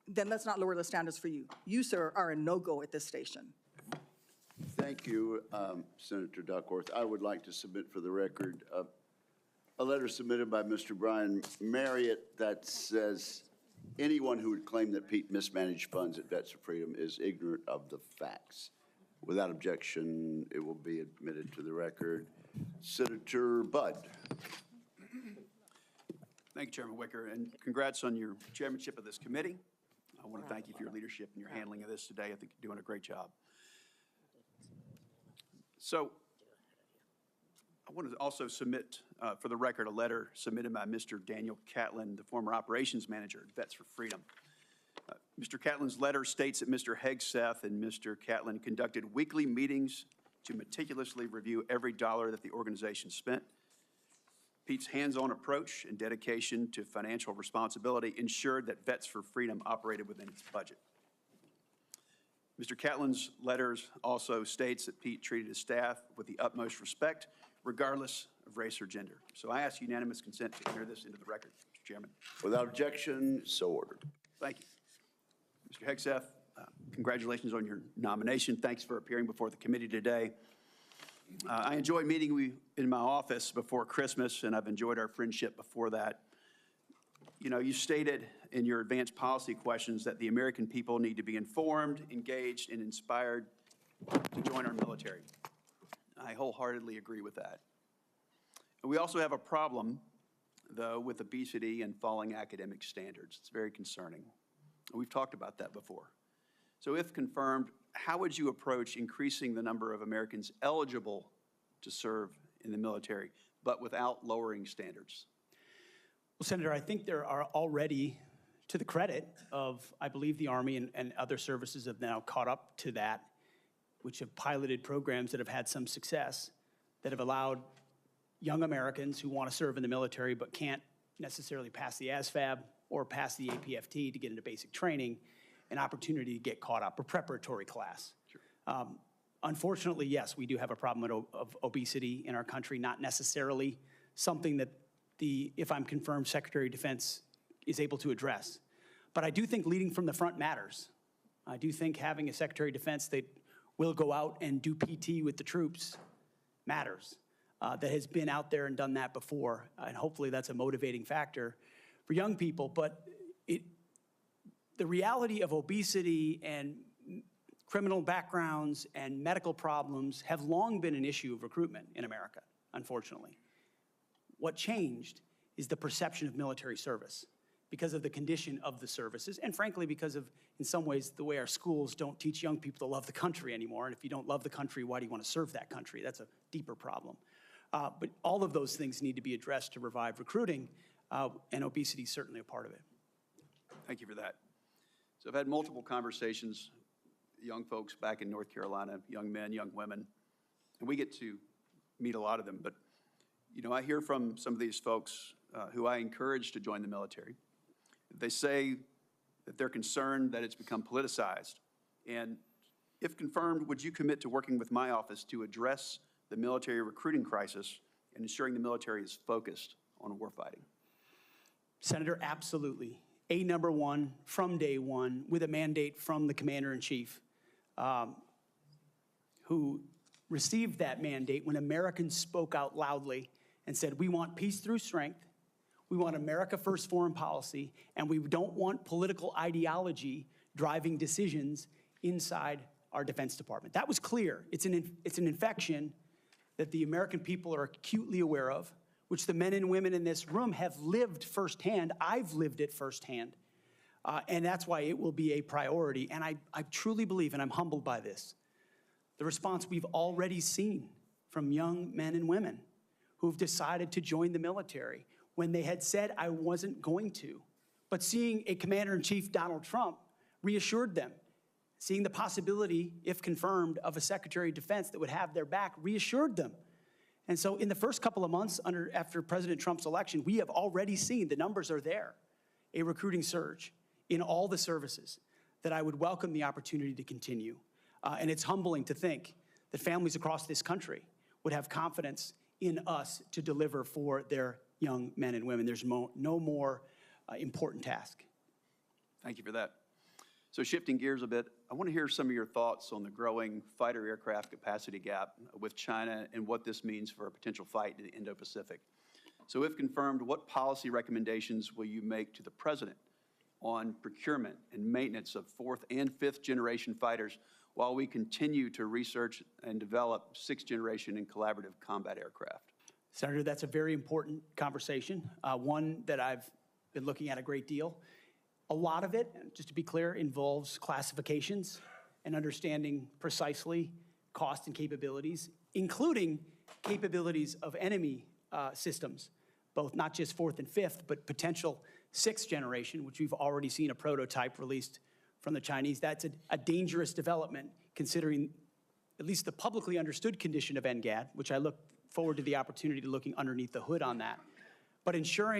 Speaker 18: then let's not lower the standards for you. You, sir, are a no-go at this station.
Speaker 3: Thank you, Senator Duckworth. I would like to submit for the record a letter submitted by Mr. Brian Marriott that says anyone who would claim that Pete mismanaged funds at Vets for Freedom is ignorant of the facts. Without objection, it will be admitted to the record. Senator Budd.
Speaker 19: Thank you, Chairman Wicker, and congrats on your chairmanship of this committee. I want to thank you for your leadership and your handling of this today. I think you're doing a great job. So I want to also submit, for the record, a letter submitted by Mr. Daniel Catlin, the former operations manager at Vets for Freedom. Mr. Catlin's letter states that Mr. Hegseth and Mr. Catlin conducted weekly meetings to meticulously review every dollar that the organization spent. Pete's hands-on approach and dedication to financial responsibility ensured that Vets for Freedom operated within its budget. Mr. Catlin's letters also states that Pete treated his staff with the utmost respect, regardless of race or gender. So I ask unanimous consent to enter this into the record, Mr. Chairman.
Speaker 3: Without objection, so ordered.
Speaker 19: Thank you. Mr. Hegseth, congratulations on your nomination. Thanks for appearing before the committee today. I enjoyed meeting you in my office before Christmas, and I've enjoyed our friendship before that. You know, you stated in your advanced policy questions that the American people need to be informed, engaged, and inspired to join our military. I wholeheartedly agree with that. And we also have a problem, though, with obesity and falling academic standards. It's very concerning. We've talked about that before. So if confirmed, how would you approach increasing the number of Americans eligible to serve in the military, but without lowering standards?
Speaker 2: Well, Senator, I think there are already, to the credit of, I believe, the Army and other services have now caught up to that, which have piloted programs that have had some success, that have allowed young Americans who want to serve in the military but can't necessarily pass the ASVAB or pass the APFT to get into basic training, an opportunity to get caught up, a preparatory class. Sure. Unfortunately, yes, we do have a problem of obesity in our country, not necessarily something that if I'm confirmed, Secretary of Defense is able to address. But I do think leading from the front matters. I do think having a Secretary of Defense that will go out and do PT with the troops matters, that has been out there and done that before. And hopefully that's a motivating factor for young people. But the reality of obesity and criminal backgrounds and medical problems have long been an issue of recruitment in America, unfortunately. What changed is the perception of military service because of the condition of the services, and frankly, because of, in some ways, the way our schools don't teach young people to love the country anymore. And if you don't love the country, why do you want to serve that country? That's a deeper problem. But all of those things need to be addressed to revive recruiting, and obesity is certainly a part of it.
Speaker 19: Thank you for that. So I've had multiple conversations with young folks back in North Carolina, young men, young women, and we get to meet a lot of them. But, you know, I hear from some of these folks who I encourage to join the military. They say that they're concerned that it's become politicized. And if confirmed, would you commit to working with my office to address the military recruiting crisis and ensuring the military is focused on warfighting?
Speaker 2: Senator, absolutely. Number one, from day one, with a mandate from the Commander-in-Chief, who received that mandate when Americans spoke out loudly and said, we want peace through strength, we want America first foreign policy, and we don't want political ideology driving decisions inside our Defense Department. That was clear. It's an infection that the American people are acutely aware of, which the men and women in this room have lived firsthand. I've lived it firsthand. And that's why it will be a priority. And I truly believe, and I'm humbled by this, the response we've already seen from young men and women who've decided to join the military when they had said, I wasn't going to. But seeing a Commander-in-Chief, Donald Trump, reassured them. Seeing the possibility, if confirmed, of a Secretary of Defense that would have their back reassured them. And so in the first couple of months after President Trump's election, we have already seen, the numbers are there, a recruiting surge in all the services that I would welcome the opportunity to continue. And it's humbling to think that families across this country would have confidence in us to deliver for their young men and women. There's no more important task.
Speaker 19: Thank you for that. So shifting gears a bit, I want to hear some of your thoughts on the growing fighter aircraft capacity gap with China and what this means for a potential fight in the Indo-Pacific. So if confirmed, what policy recommendations will you make to the President on procurement and maintenance of 4th and 5th generation fighters while we continue to research and develop 6th generation and collaborative combat aircraft?
Speaker 2: Senator, that's a very important conversation, one that I've been looking at a great deal. A lot of it, just to be clear, involves classifications and understanding precisely cost and capabilities, including capabilities of enemy systems, both not just 4th and 5th, but potential 6th generation, which we've already seen a prototype released from the Chinese. That's a dangerous development, considering at least the publicly understood condition of NGAD, which I look forward to the opportunity to looking underneath the hood on that. But ensuring